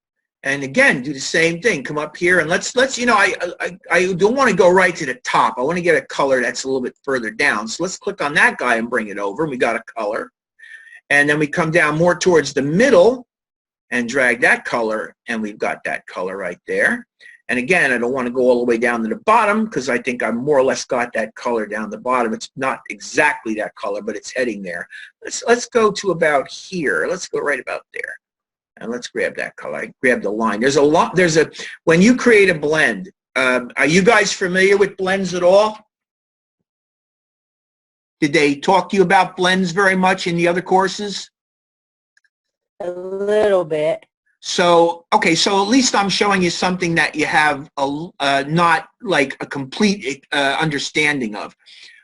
And again, do the same thing. Come up here and let's you know, I don't want to go right to the top. I want to get a color that's a little bit further down. So let's click on that guy and bring it over. And we got a color. And then we come down more towards the middle. and drag that color, and we've got that color right there. And again, I don't want to go all the way down to the bottom because I think I've more or less got that color down the bottom. It's not exactly that color, but it's heading there. Let's go to about here. Let's go right about there. And let's grab that color. I grabbed the line. When you create a blend, are you guys familiar with blends at all? Did they talk to you about blends very much in the other courses? A little bit. So, okay, so at least I'm showing you something that you have not like a complete understanding of.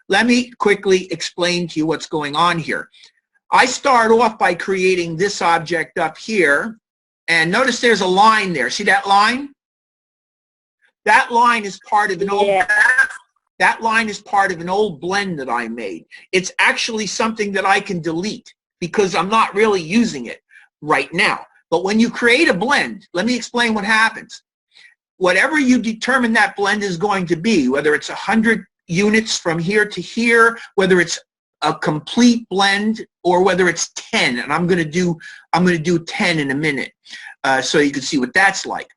Let me quickly explain to you what's going on here. I start off by creating this object up here, and notice there's a line there. See that line? That line is part of an old that line is part of an old blend that I made. It's actually something that I can delete because I'm not really using it right now. But when you create a blend, let me explain what happens. Whatever you determine that blend is going to be, whether it's 100 units from here to here, whether it's a complete blend, or whether it's 10, and I'm going to do 10 in a minute, so you can see what that's like.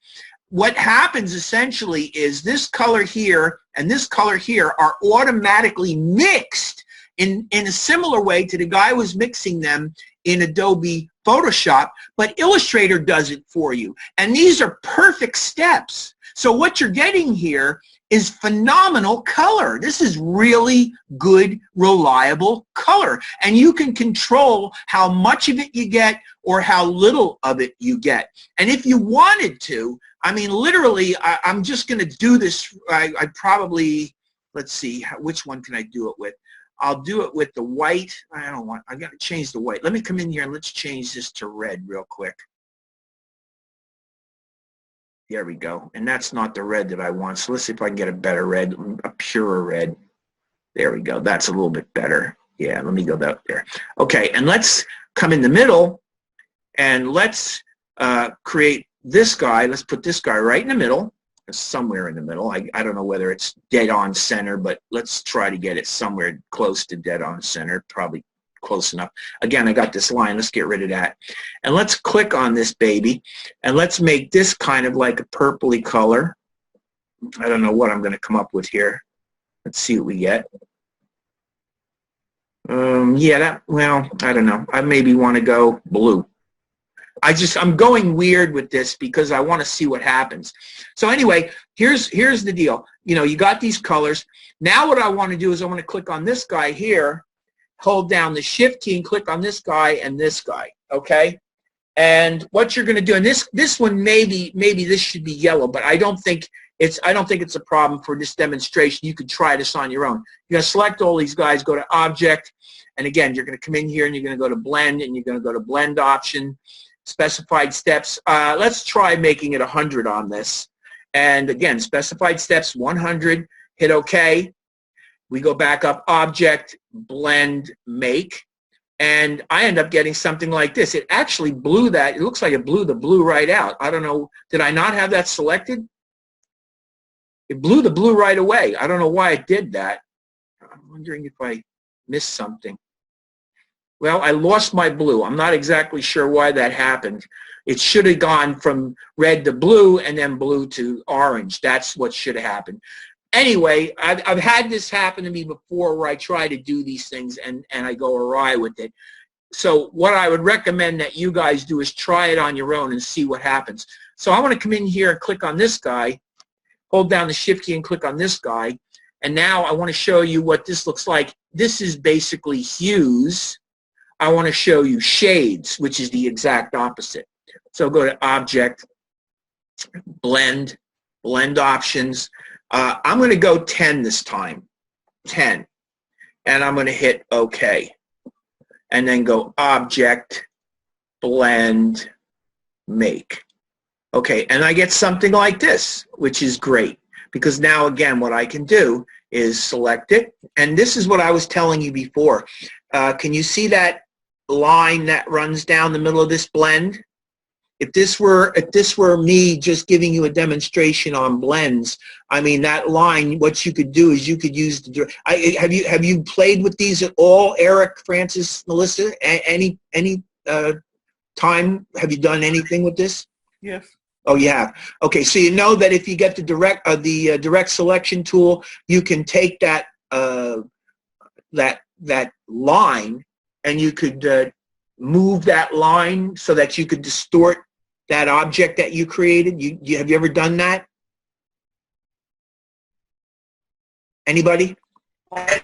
What happens essentially is this color here and this color here are automatically mixed in a similar way to the guy was mixing them in Adobe Photoshop, but Illustrator does it for you. And these are perfect steps. So what you're getting here is phenomenal color. This is really good, reliable color. And you can control how much of it you get or how little of it you get. And if you wanted to, I mean, literally, I'm just going to do this. I probably, let's see, which one can I do it with? I'll do it with the white. I got to change the white. Let me come in here and let's change this to red real quick. There we go. And that's not the red that I want. So let's see if I can get a better red, a purer red. There we go. That's a little bit better. Yeah, let me go out there. Okay, and let's come in the middle and let's create this guy. Let's put this guy right in the middle. Somewhere in the middle. I don't know whether it's dead on center, but let's try to get it somewhere close to dead on center, probably close enough. Again, I got this line. Let's get rid of that. And let's click on this baby, and let's make this kind of like a purpley color. I don't know what I'm going to come up with here. Let's see what we get. Yeah, well, I don't know. I maybe want to go blue. I'm going weird with this because I want to see what happens. So anyway, here's the deal. You know, you got these colors. Now what I want to do is I want to click on this guy here, hold down the Shift key and click on this guy and this guy, okay? And what you're going to do, and this one maybe this should be yellow, but I don't think it's a problem for this demonstration. You could try this on your own. You're going to select all these guys, go to Object, and again, you're going to come in here and you're going to go to Blend, and you're going to go to Blend option. Specified steps. Let's try making it 100 on this. And again, specified steps 100. Hit OK. We go back up, Object, Blend, Make, and I end up getting something like this. It actually blew that. It looks like it blew the blue right out. I don't know. Did I not have that selected? It blew the blue right away. I don't know why it did that. I'm wondering if I missed something. Well, I lost my blue. I'm not exactly sure why that happened. It should have gone from red to blue and then blue to orange. That's what should have happened. Anyway, I've had this happen to me before where I try to do these things and I go awry with it. So what I would recommend that you guys do is try it on your own and see what happens. So I want to come in here and click on this guy, hold down the Shift key and click on this guy. And now I want to show you what this looks like. This is basically hues. I want to show you shades, which is the exact opposite. So go to Object, Blend, Blend Options. I'm going to go 10 this time, 10. And I'm going to hit OK. And then go Object, Blend, Make. Okay, and I get something like this, which is great. Because now, again, what I can do is select it. And this is what I was telling you before. Can you see that line that runs down the middle of this blend? If this were me just giving you a demonstration on blends, I mean that line, what you could do is you could use the. Have you played with these at all, Eric, Francis, Melissa? Any time have you done anything with this? Yes. Oh, you have. Okay, so you know that if you get the direct selection tool, you can take that that line, and you could move that line so that you could distort that object that you created. Have you ever done that? Anybody? I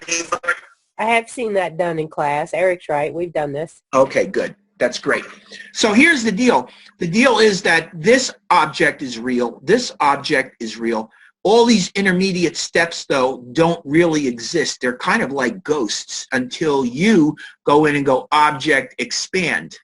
have seen that done in class. Eric's right. We've done this. Okay, good. That's great. So here's the deal. The deal is that this object is real. This object is real. All these intermediate steps, though, don't really exist. They're kind of like ghosts until you go in and go Object Expand.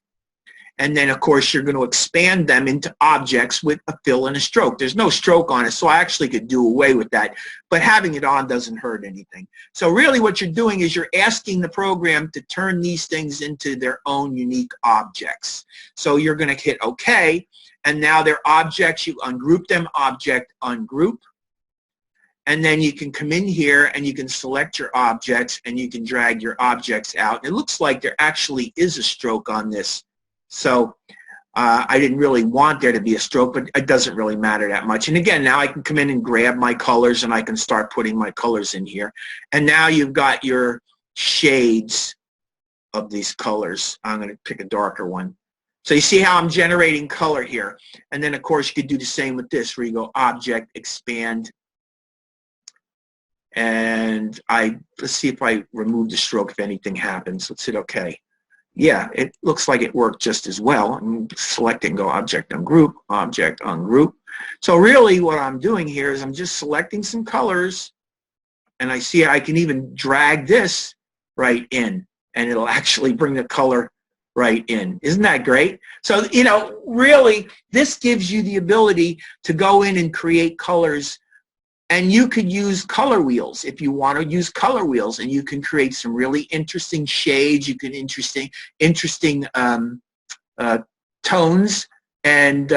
And then, of course, you're going to expand them into objects with a fill and a stroke. There's no stroke on it, so I actually could do away with that. But having it on doesn't hurt anything. So really what you're doing is you're asking the program to turn these things into their own unique objects. So you're going to hit OK, and now they're objects. You ungroup them, Object Ungroup. And then you can come in here and you can select your objects and you can drag your objects out. And it looks like there actually is a stroke on this. So I didn't really want there to be a stroke, but it doesn't really matter that much. And again, now I can come in and grab my colors and I can start putting my colors in here. And now you've got your shades of these colors. I'm going to pick a darker one. So you see how I'm generating color here. And then, of course, you could do the same with this, where you go Object, Expand. And let's see if I remove the stroke, if anything happens. Let's hit OK. Yeah, it looks like it worked just as well. I'm selecting, go Object Ungroup, Object Ungroup. So really what I'm doing here is I'm just selecting some colors, and I see I can even drag this right in, and it'll actually bring the color right in. Isn't that great? So, you know, really, this gives you the ability to go in and create colors. And you could use color wheels if you want to use color wheels, and you can create some really interesting shades. You can interesting tones. And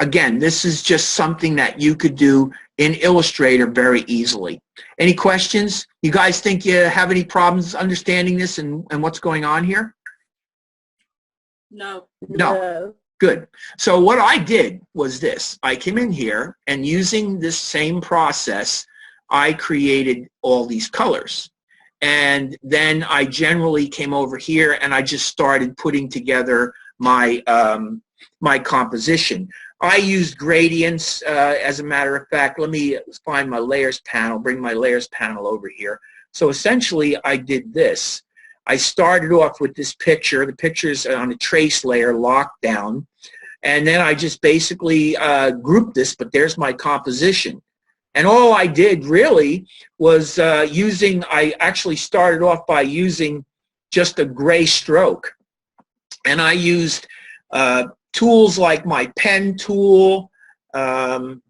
again, this is just something that you could do in Illustrator very easily. Any questions? You guys think you have any problems understanding this and what's going on here? No. No. Good. So what I did was this. I came in here, and using this same process, I created all these colors. And then I generally came over here, and I just started putting together my, my composition. I used gradients, as a matter of fact. Let me find my layers panel, bring my layers panel over here. So essentially, I did this. I started off with this picture. The picture's on a trace layer locked down. And then I just basically grouped this, but there's my composition. And all I did really was I actually started off by using just a gray stroke. And I used tools like my pen tool. And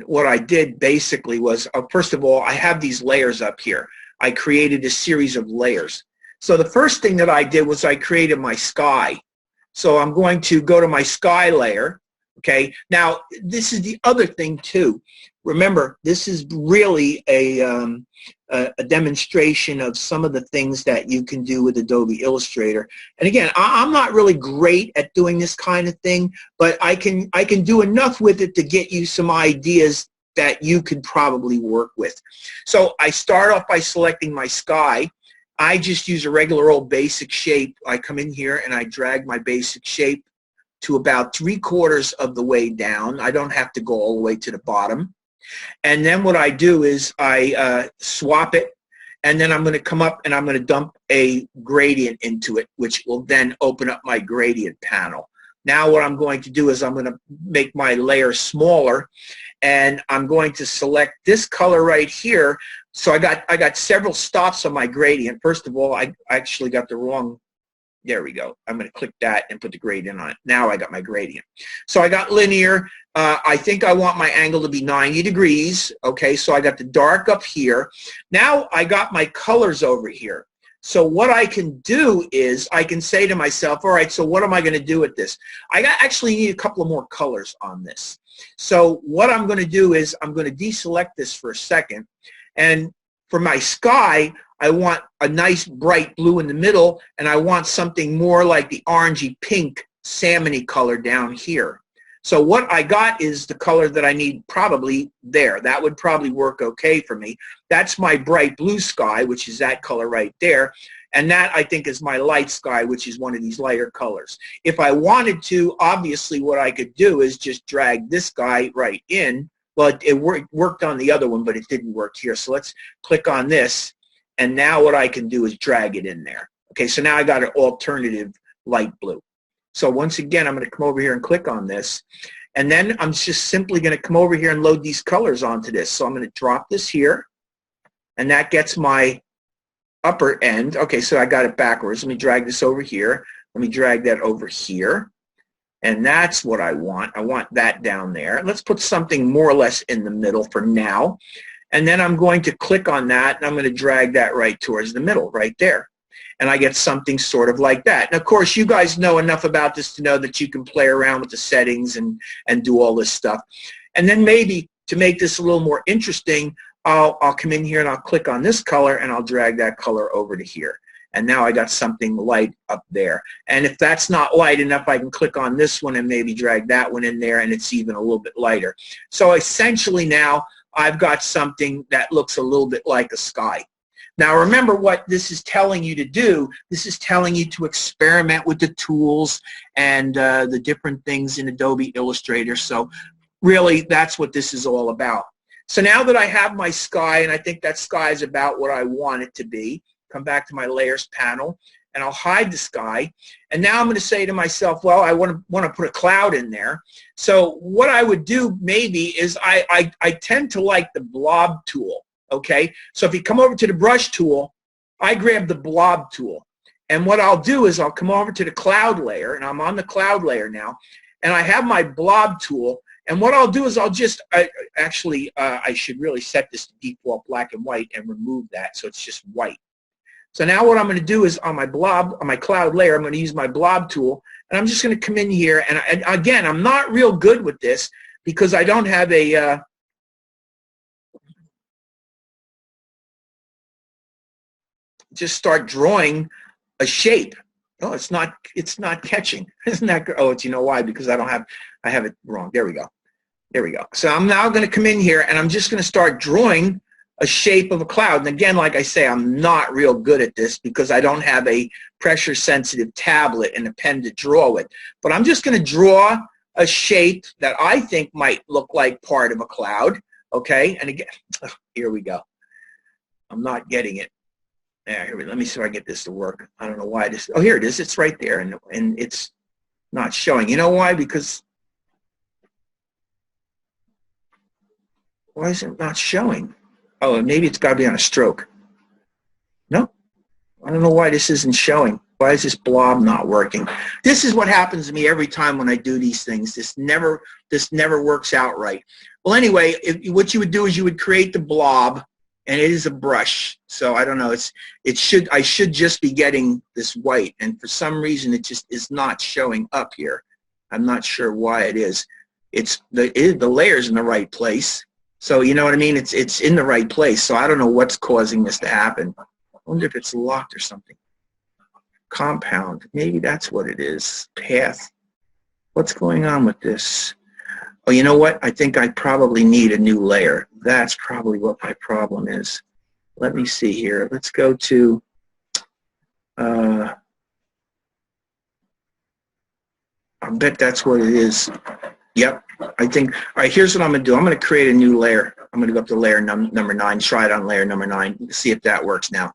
what I did basically was, first of all, I have these layers up here. I created a series of layers. So the first thing that I did was I created my sky. So I'm going to go to my sky layer. Okay. Now, this is the other thing too. Remember, this is really a demonstration of some of the things that you can do with Adobe Illustrator. And again, I'm not really great at doing this kind of thing, but I can do enough with it to get you some ideas that you could probably work with. So I start off by selecting my sky. I just use a regular old basic shape. I come in here and I drag my basic shape to about 3/4 of the way down. I don't have to go all the way to the bottom. And then what I do is I swap it, and then I'm going to come up and I'm going to dump a gradient into it, which will then open up my gradient panel. Now what I'm going to do is I'm going to make my layer smaller, and I'm going to select this color right here. So I got several stops on my gradient. First of all, I actually got the wrong, there we go. I'm going to click that and put the gradient on it. Now I got my gradient. So I got linear. I think I want my angle to be 90 degrees. Okay, so I got the dark up here. Now I got my colors over here. So what I can do is I can say to myself, all right, so what am I going to do with this? I actually need a couple of more colors on this. So what I'm going to do is I'm going to deselect this for a second. And for my sky, I want a nice bright blue in the middle, and I want something more like the orangey pink salmony color down here. So what I got is the color that I need probably there. That would probably work okay for me. That's my bright blue sky, which is that color right there. And that, I think, is my light sky, which is one of these lighter colors. If I wanted to, obviously what I could do is just drag this guy right in. Well, it worked on the other one, but it didn't work here. So let's click on this. And now what I can do is drag it in there. Okay, so now I got an alternative light blue. So once again, I'm going to come over here and click on this. And then I'm just simply going to come over here and load these colors onto this. So I'm going to drop this here. And that gets my upper end. Okay, so I got it backwards. Let me drag this over here. Let me drag that over here. And that's what I want. I want that down there. Let's put something more or less in the middle for now. And then I'm going to click on that, and I'm going to drag that right towards the middle, right there. And I get something sort of like that. And of course, you guys know enough about this to know that you can play around with the settings and do all this stuff. And then maybe to make this a little more interesting, I'll come in here and I'll click on this color and I'll drag that color over to here. And now I got something light up there. And if that's not light enough, I can click on this one and maybe drag that one in there, and it's even a little bit lighter. So essentially now I've got something that looks a little bit like a sky. Now remember what this is telling you to do. This is telling you to experiment with the tools and the different things in Adobe Illustrator. So really that's what this is all about. So now that I have my sky, and I think that sky is about what I want it to be, come back to my layers panel, and I'll hide the sky. And now I'm going to say to myself, well, I want to put a cloud in there. So what I would do maybe is I tend to like the blob tool, okay? So if you come over to the brush tool, I grab the blob tool. And what I'll do is I'll come over to the cloud layer, and I'm on the cloud layer now, and I have my blob tool. And what I'll do is I'll just, I should really set this to default black and white and remove that so it's just white. So now what I'm going to do is on my cloud layer, I'm going to use my blob tool, and I'm just going to come in here, and again, I'm not real good with this because I don't have a, just start drawing a shape. Oh, it's not catching. Isn't that good? Oh, you know why? Because I have it wrong. There we go. There we go. So I'm now going to come in here, and I'm just going to start drawing a shape of a cloud. And again, like I say, I'm not real good at this because I don't have a pressure-sensitive tablet and a pen to draw with. But I'm just going to draw a shape that I think might look like part of a cloud. Okay? And again, here we go. I'm not getting it. Here, let me see if I can get this to work. I don't know why this. Oh, here it is. It's right there, and it's not showing. You know why? Because why is it not showing? Oh, maybe it's got to be on a stroke. No, I don't know why this isn't showing. Why is this blob not working? This is what happens to me every time when I do these things. This never works out right. Well, anyway, what you would do is you would create the blob, and it is a brush. So I don't know. I should just be getting this white, and for some reason it just is not showing up here. I'm not sure why it is. The layer's in the right place. So you know what I mean? It's in the right place. So I don't know what's causing this to happen. I wonder if it's locked or something. Compound. Maybe that's what it is. Path. What's going on with this? Oh, you know what? I think I probably need a new layer. That's probably what my problem is. Let me see here. Let's go to I bet that's what it is. Yep. I think, all right, here's what I'm going to do. I'm going to create a new layer. I'm going to go up to layer number 9, try it on layer number 9, see if that works now. Let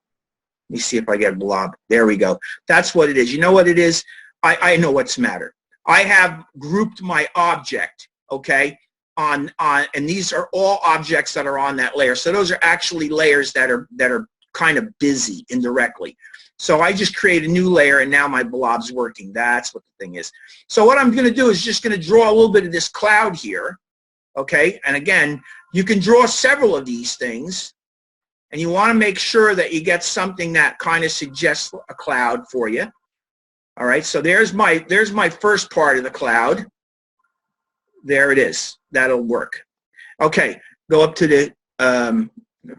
me see if I get a blob. There we go. That's what it is. You know what it is? I know what's the matter. I have grouped my object, okay, and these are all objects that are on that layer. So those are actually layers that are kind of busy indirectly. So I just create a new layer, and now my blob's working. That's what the thing is. So what I'm going to do is just going to draw a little bit of this cloud here, okay? And again, you can draw several of these things, and you want to make sure that you get something that kind of suggests a cloud for you. All right, so there's my first part of the cloud. There it is. That'll work. Okay, go up to the,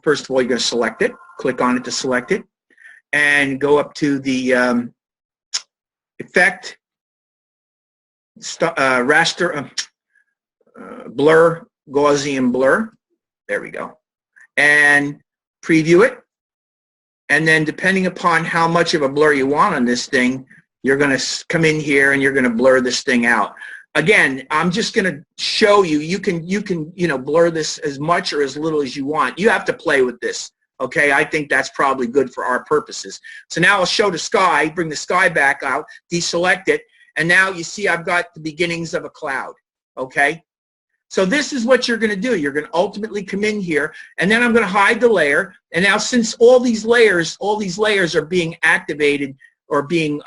first of all, you're going to select it. click on it to select it, and go up to the Effect, Raster, Blur, Gaussian Blur. There we go. And preview it. And then depending upon how much of a blur you want on this thing, you're going to come in here and you're going to blur this thing out. Again, I'm just going to show you, you can blur this as much or as little as you want. You have to play with this. Okay, I think that's probably good for our purposes. So now I'll show the sky, bring the sky back out, deselect it, and now you see I've got the beginnings of a cloud. Okay, so this is what you're going to do. You're going to ultimately come in here, and then I'm going to hide the layer. And now since all these layers are being activated or being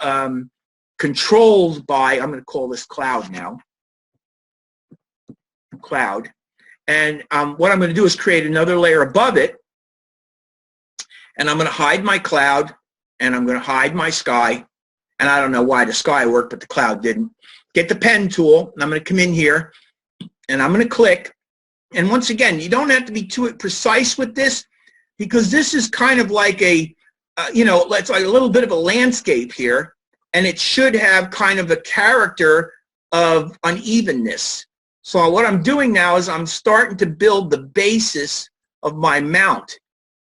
controlled by, I'm going to call this cloud now, cloud. And what I'm going to do is create another layer above it. And I'm going to hide my cloud, and I'm going to hide my sky. And I don't know why the sky worked, but the cloud didn't. Get the pen tool, and I'm going to come in here, and I'm going to click. And once again, you don't have to be too precise with this, because this is kind of like a, it's like a little bit of a landscape here, and it should have kind of a character of unevenness. So what I'm doing now is I'm starting to build the basis of my mount.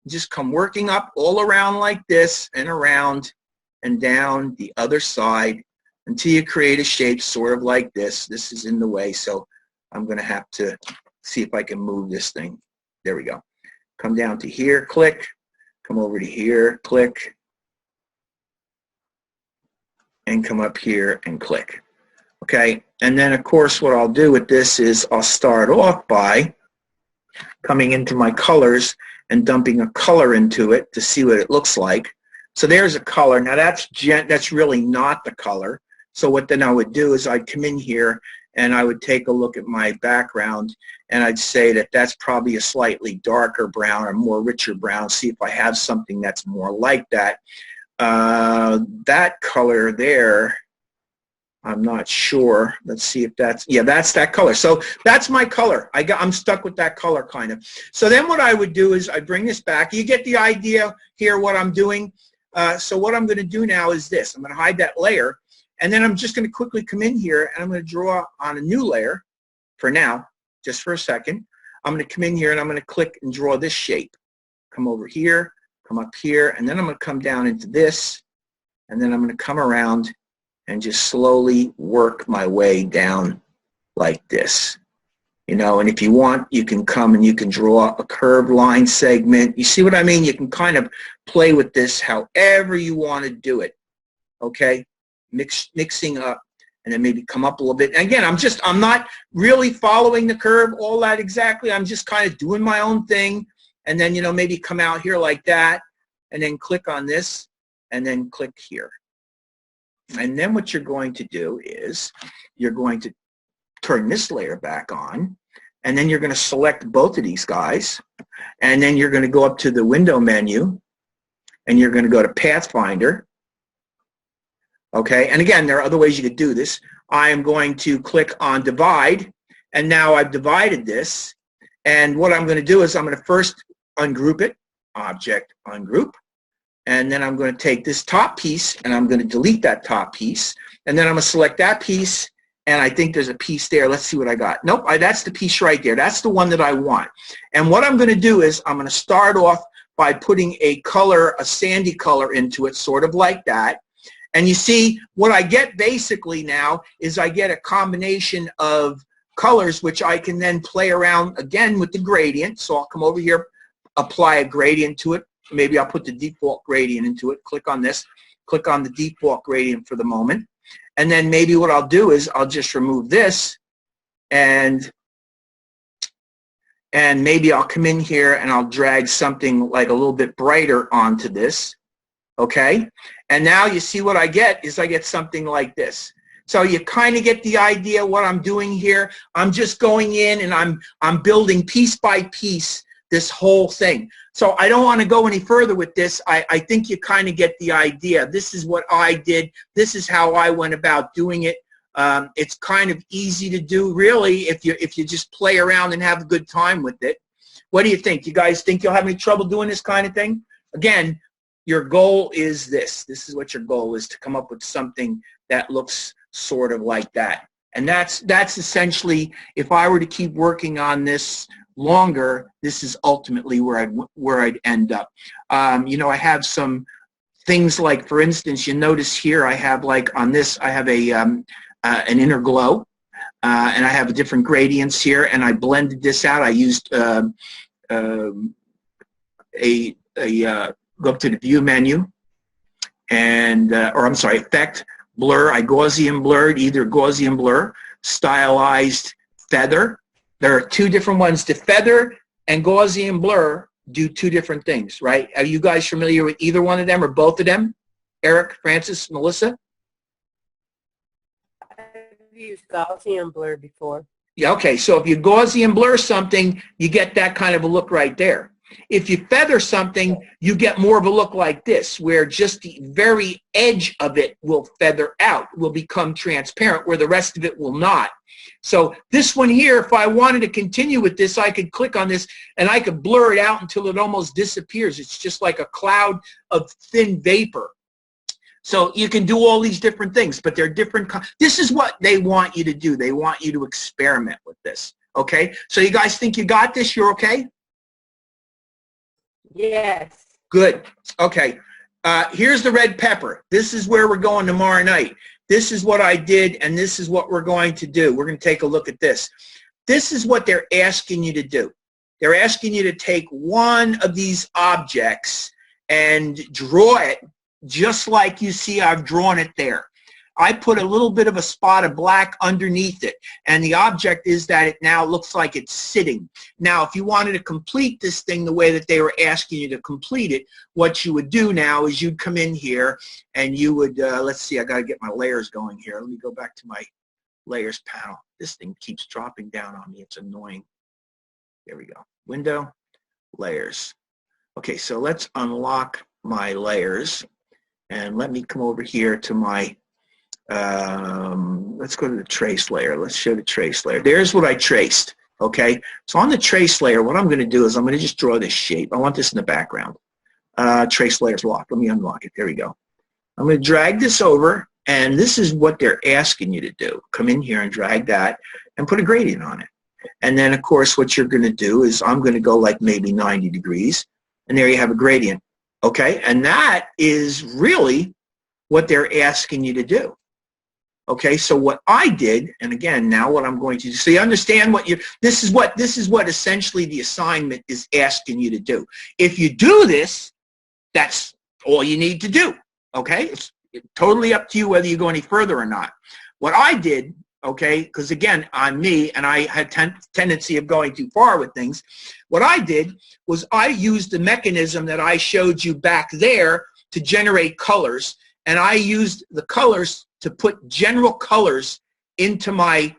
Just come working up all around like this and around and down the other side until you create a shape sort of like this. This is in the way, so I'm going to have to see if I can move this thing. There we go. Come down to here, click. Come over to here, click. And come up here and click. Okay, and then of course what I'll do with this is I'll start off by coming into my colors and dumping a color into it to see what it looks like. So there's a color. Now that's really not the color. So what then I would do is I'd come in here and I would take a look at my background and I'd say that that's probably a slightly darker brown or more richer brown. See if I have something that's more like that. That color there, I'm not sure. Let's see if that's, yeah, that's that color. So that's my color. I'm stuck with that color kind of. So then what I would do is I bring this back. You get the idea here what I'm doing. So what I'm going to do now is this. I'm going to hide that layer, and then I'm just going to quickly come in here and I'm going to draw on a new layer for now, just for a second. I'm going to come in here and I'm going to click and draw this shape. Come over here, come up here, and then I'm going to come down into this, and then I'm going to come around and just slowly work my way down like this. And if you want, you can come and you can draw a curved line segment. You see what I mean? You can kind of play with this however you want to do it, okay? Mixing up, and then maybe come up a little bit. And again, I'm not really following the curve all that exactly. I'm just kind of doing my own thing, and then, maybe come out here like that, and then click on this, and then click here. And then what you're going to do is you're going to turn this layer back on, and then you're going to select both of these guys, and then you're going to go up to the window menu, and you're going to go to Pathfinder. Okay, and again, there are other ways you could do this. I am going to click on Divide, and now I've divided this, and what I'm going to do is I'm going to first ungroup it, Object Ungroup. And then I'm going to take this top piece and I'm going to delete that top piece. And then I'm going to select that piece, and I think there's a piece there. Let's see what I got. Nope, that's the piece right there. That's the one that I want. And what I'm going to do is I'm going to start off by putting a color, a sandy color into it, sort of like that. And you see what I get basically now is I get a combination of colors which I can then play around again with the gradient. So I'll come over here, apply a gradient to it. Maybe I'll put the default gradient into it. Click on this. Click on the default gradient for the moment. And then maybe what I'll do is I'll just remove this, and maybe I'll come in here and I'll drag something like a little bit brighter onto this. Okay? And now you see what I get is I get something like this. So you kind of get the idea what I'm doing here. I'm just going in and I'm building piece by piece this whole thing. So I don't want to go any further with this. I think you kind of get the idea. This is what I did. This is how I went about doing it. It's kind of easy to do, really, if you just play around and have a good time with it. What do you think? You guys think you'll have any trouble doing this kind of thing? again, your goal is this. This is what your goal is, to come up with something that looks sort of like that. And that's essentially, if I were to keep working on this longer, this is ultimately where I'd end up. You know, I have some things like, for instance, you notice here I have, like on this, I have an inner glow, and I have different gradients here, and I blended this out. I used go up to the view menu, and or I'm sorry, effect, blur. I Gaussian blurred, either Gaussian blur, stylized feather. There are two different ones. The feather and Gaussian blur do two different things, right? Are you guys familiar with either one of them or both of them? Eric, Francis, Melissa? I've used Gaussian blur before. Yeah, okay. So if you Gaussian blur something, you get that kind of a look right there. If you feather something, you get more of a look like this, where just the very edge of it will feather out, will become transparent, where the rest of it will not. So this one here, if I wanted to continue with this, I could click on this and I could blur it out until it almost disappears. It's just like a cloud of thin vapor. So you can do all these different things, but they're different. This is what they want you to do. They want you to experiment with this. Okay? So you guys think you got this? You're okay? Yes. Good. Okay. Here's the red pepper. This is where we're going tomorrow night. This is what I did, and this is what we're going to do. We're going to take a look at this. This is what they're asking you to do. They're asking you to take one of these objects and draw it just like you see I've drawn it there. I put a little bit of a spot of black underneath it, and the object is that it now looks like it's sitting. Now, if you wanted to complete this thing the way that they were asking you to complete it, what you would do now is you'd come in here and you would, let's see, I got to get my layers going here. Let me go back to my layers panel. This thing keeps dropping down on me. It's annoying. There we go. Window, layers. Okay, so let's unlock my layers, and let me come over here to my let's go to the trace layer. Let's show the trace layer. There's what I traced. Okay, so on the trace layer, what I'm going to do is I'm going to just draw this shape. I want this in the background. Trace layer's locked. Let me unlock it. There we go. I'm going to drag this over, and this is what they're asking you to do. Come in here and drag that and put a gradient on it. And then, of course, what you're going to do is I'm going to go like maybe 90 degrees, and there you have a gradient. Okay, and that is really what they're asking you to do. Okay, so what I did, and again, now what I'm going to do, so you understand what this is what essentially the assignment is asking you to do. If you do this, that's all you need to do. Okay, it's totally up to you whether you go any further or not. What I did, okay, because again, I'm me, and I had tendency of going too far with things. What I did was I used the mechanism that I showed you back there to generate colors, and I used the colors to put general colors into my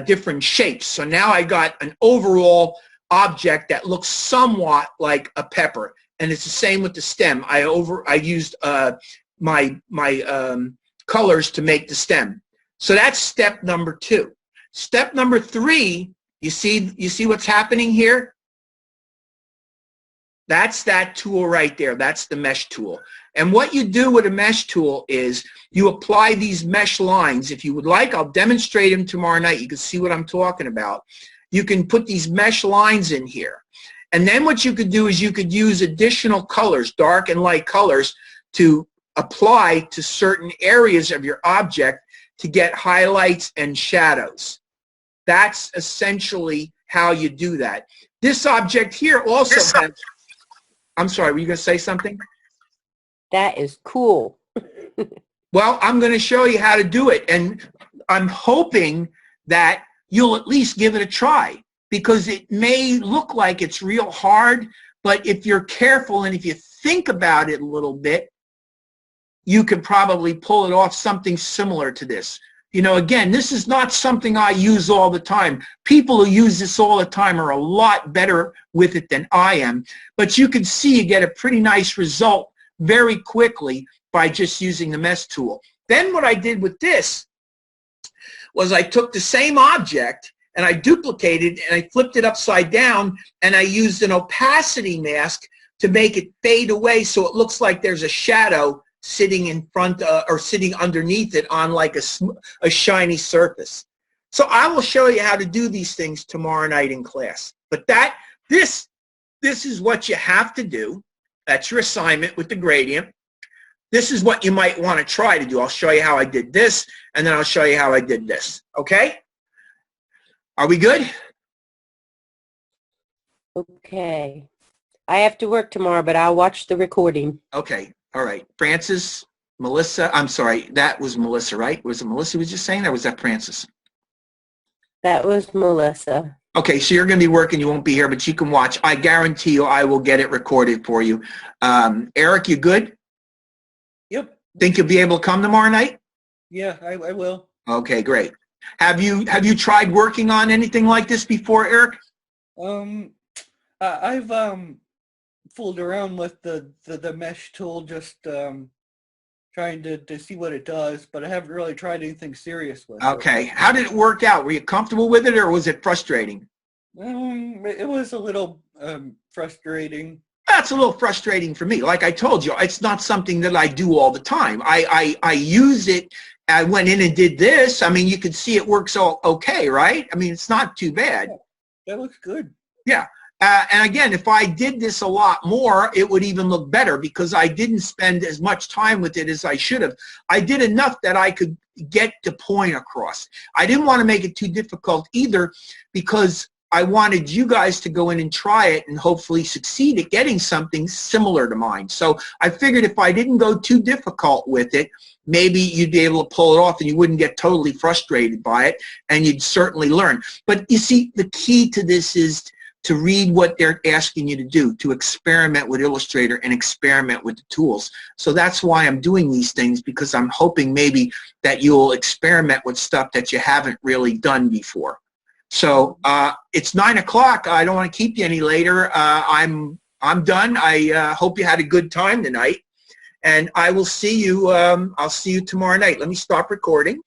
different shapes. So now I got an overall object that looks somewhat like a pepper, and it's the same with the stem. I used my colors to make the stem. So that's step number 2. Step number 3, you see what's happening here? That's that tool right there. That's the mesh tool. And what you do with a mesh tool is you apply these mesh lines. If you would like, I'll demonstrate them tomorrow night. You can see what I'm talking about. You can put these mesh lines in here. And then what you could do is you could use additional colors, dark and light colors, to apply to certain areas of your object to get highlights and shadows. That's essentially how you do that. This object here also has... I'm sorry, were you going to say something? That is cool. Well, I'm going to show you how to do it, and I'm hoping that you'll at least give it a try, because it may look like it's real hard, but if you're careful and if you think about it a little bit, you could probably pull it off, something similar to this. You know, again, this is not something I use all the time. People who use this all the time are a lot better with it than I am. But you can see you get a pretty nice result very quickly by just using the mesh tool. Then what I did with this was I took the same object and I duplicated and I flipped it upside down, and I used an opacity mask to make it fade away so it looks like there's a shadow sitting in front or sitting underneath it on like a shiny surface. So I will show you how to do these things tomorrow night in class. But this is what you have to do. That's your assignment with the gradient. This is what you might want to try to do. I'll show you how I did this, and then I'll show you how I did this. Okay? Are we good? Okay. I have to work tomorrow, but I'll watch the recording. Okay. All right. Francis, Melissa, I'm sorry. That was Melissa, right? Was it Melissa who was just saying that, or was that Francis? That was Melissa. Okay, so you're going to be working. You won't be here, but you can watch. I guarantee you I will get it recorded for you. Eric, you good? Yep. Think you'll be able to come tomorrow night? Yeah, I will. Okay, great. Have you tried working on anything like this before, Eric? I've fooled around with the mesh tool, just trying to see what it does, but I haven't really tried anything serious with it. Okay. How did it work out? Were you comfortable with it, or was it frustrating? It was a little frustrating. That's a little frustrating for me. Like I told you, it's not something that I do all the time. I use it. I went in and did this. I mean, you can see it works all okay, right? I mean, it's not too bad. That looks good. Yeah. And again, if I did this a lot more, it would even look better because I didn't spend as much time with it as I should have. I did enough that I could get the point across. I didn't want to make it too difficult either because I wanted you guys to go in and try it and hopefully succeed at getting something similar to mine. So I figured if I didn't go too difficult with it, maybe you'd be able to pull it off and you wouldn't get totally frustrated by it, and you'd certainly learn. But you see, the key to this is to read what they're asking you to do, to experiment with Illustrator and experiment with the tools. So that's why I'm doing these things, because I'm hoping maybe that you'll experiment with stuff that you haven't really done before. So it's 9 o'clock. I don't want to keep you any later. I'm done. I hope you had a good time tonight, and I will see you. I'll see you tomorrow night. Let me stop recording.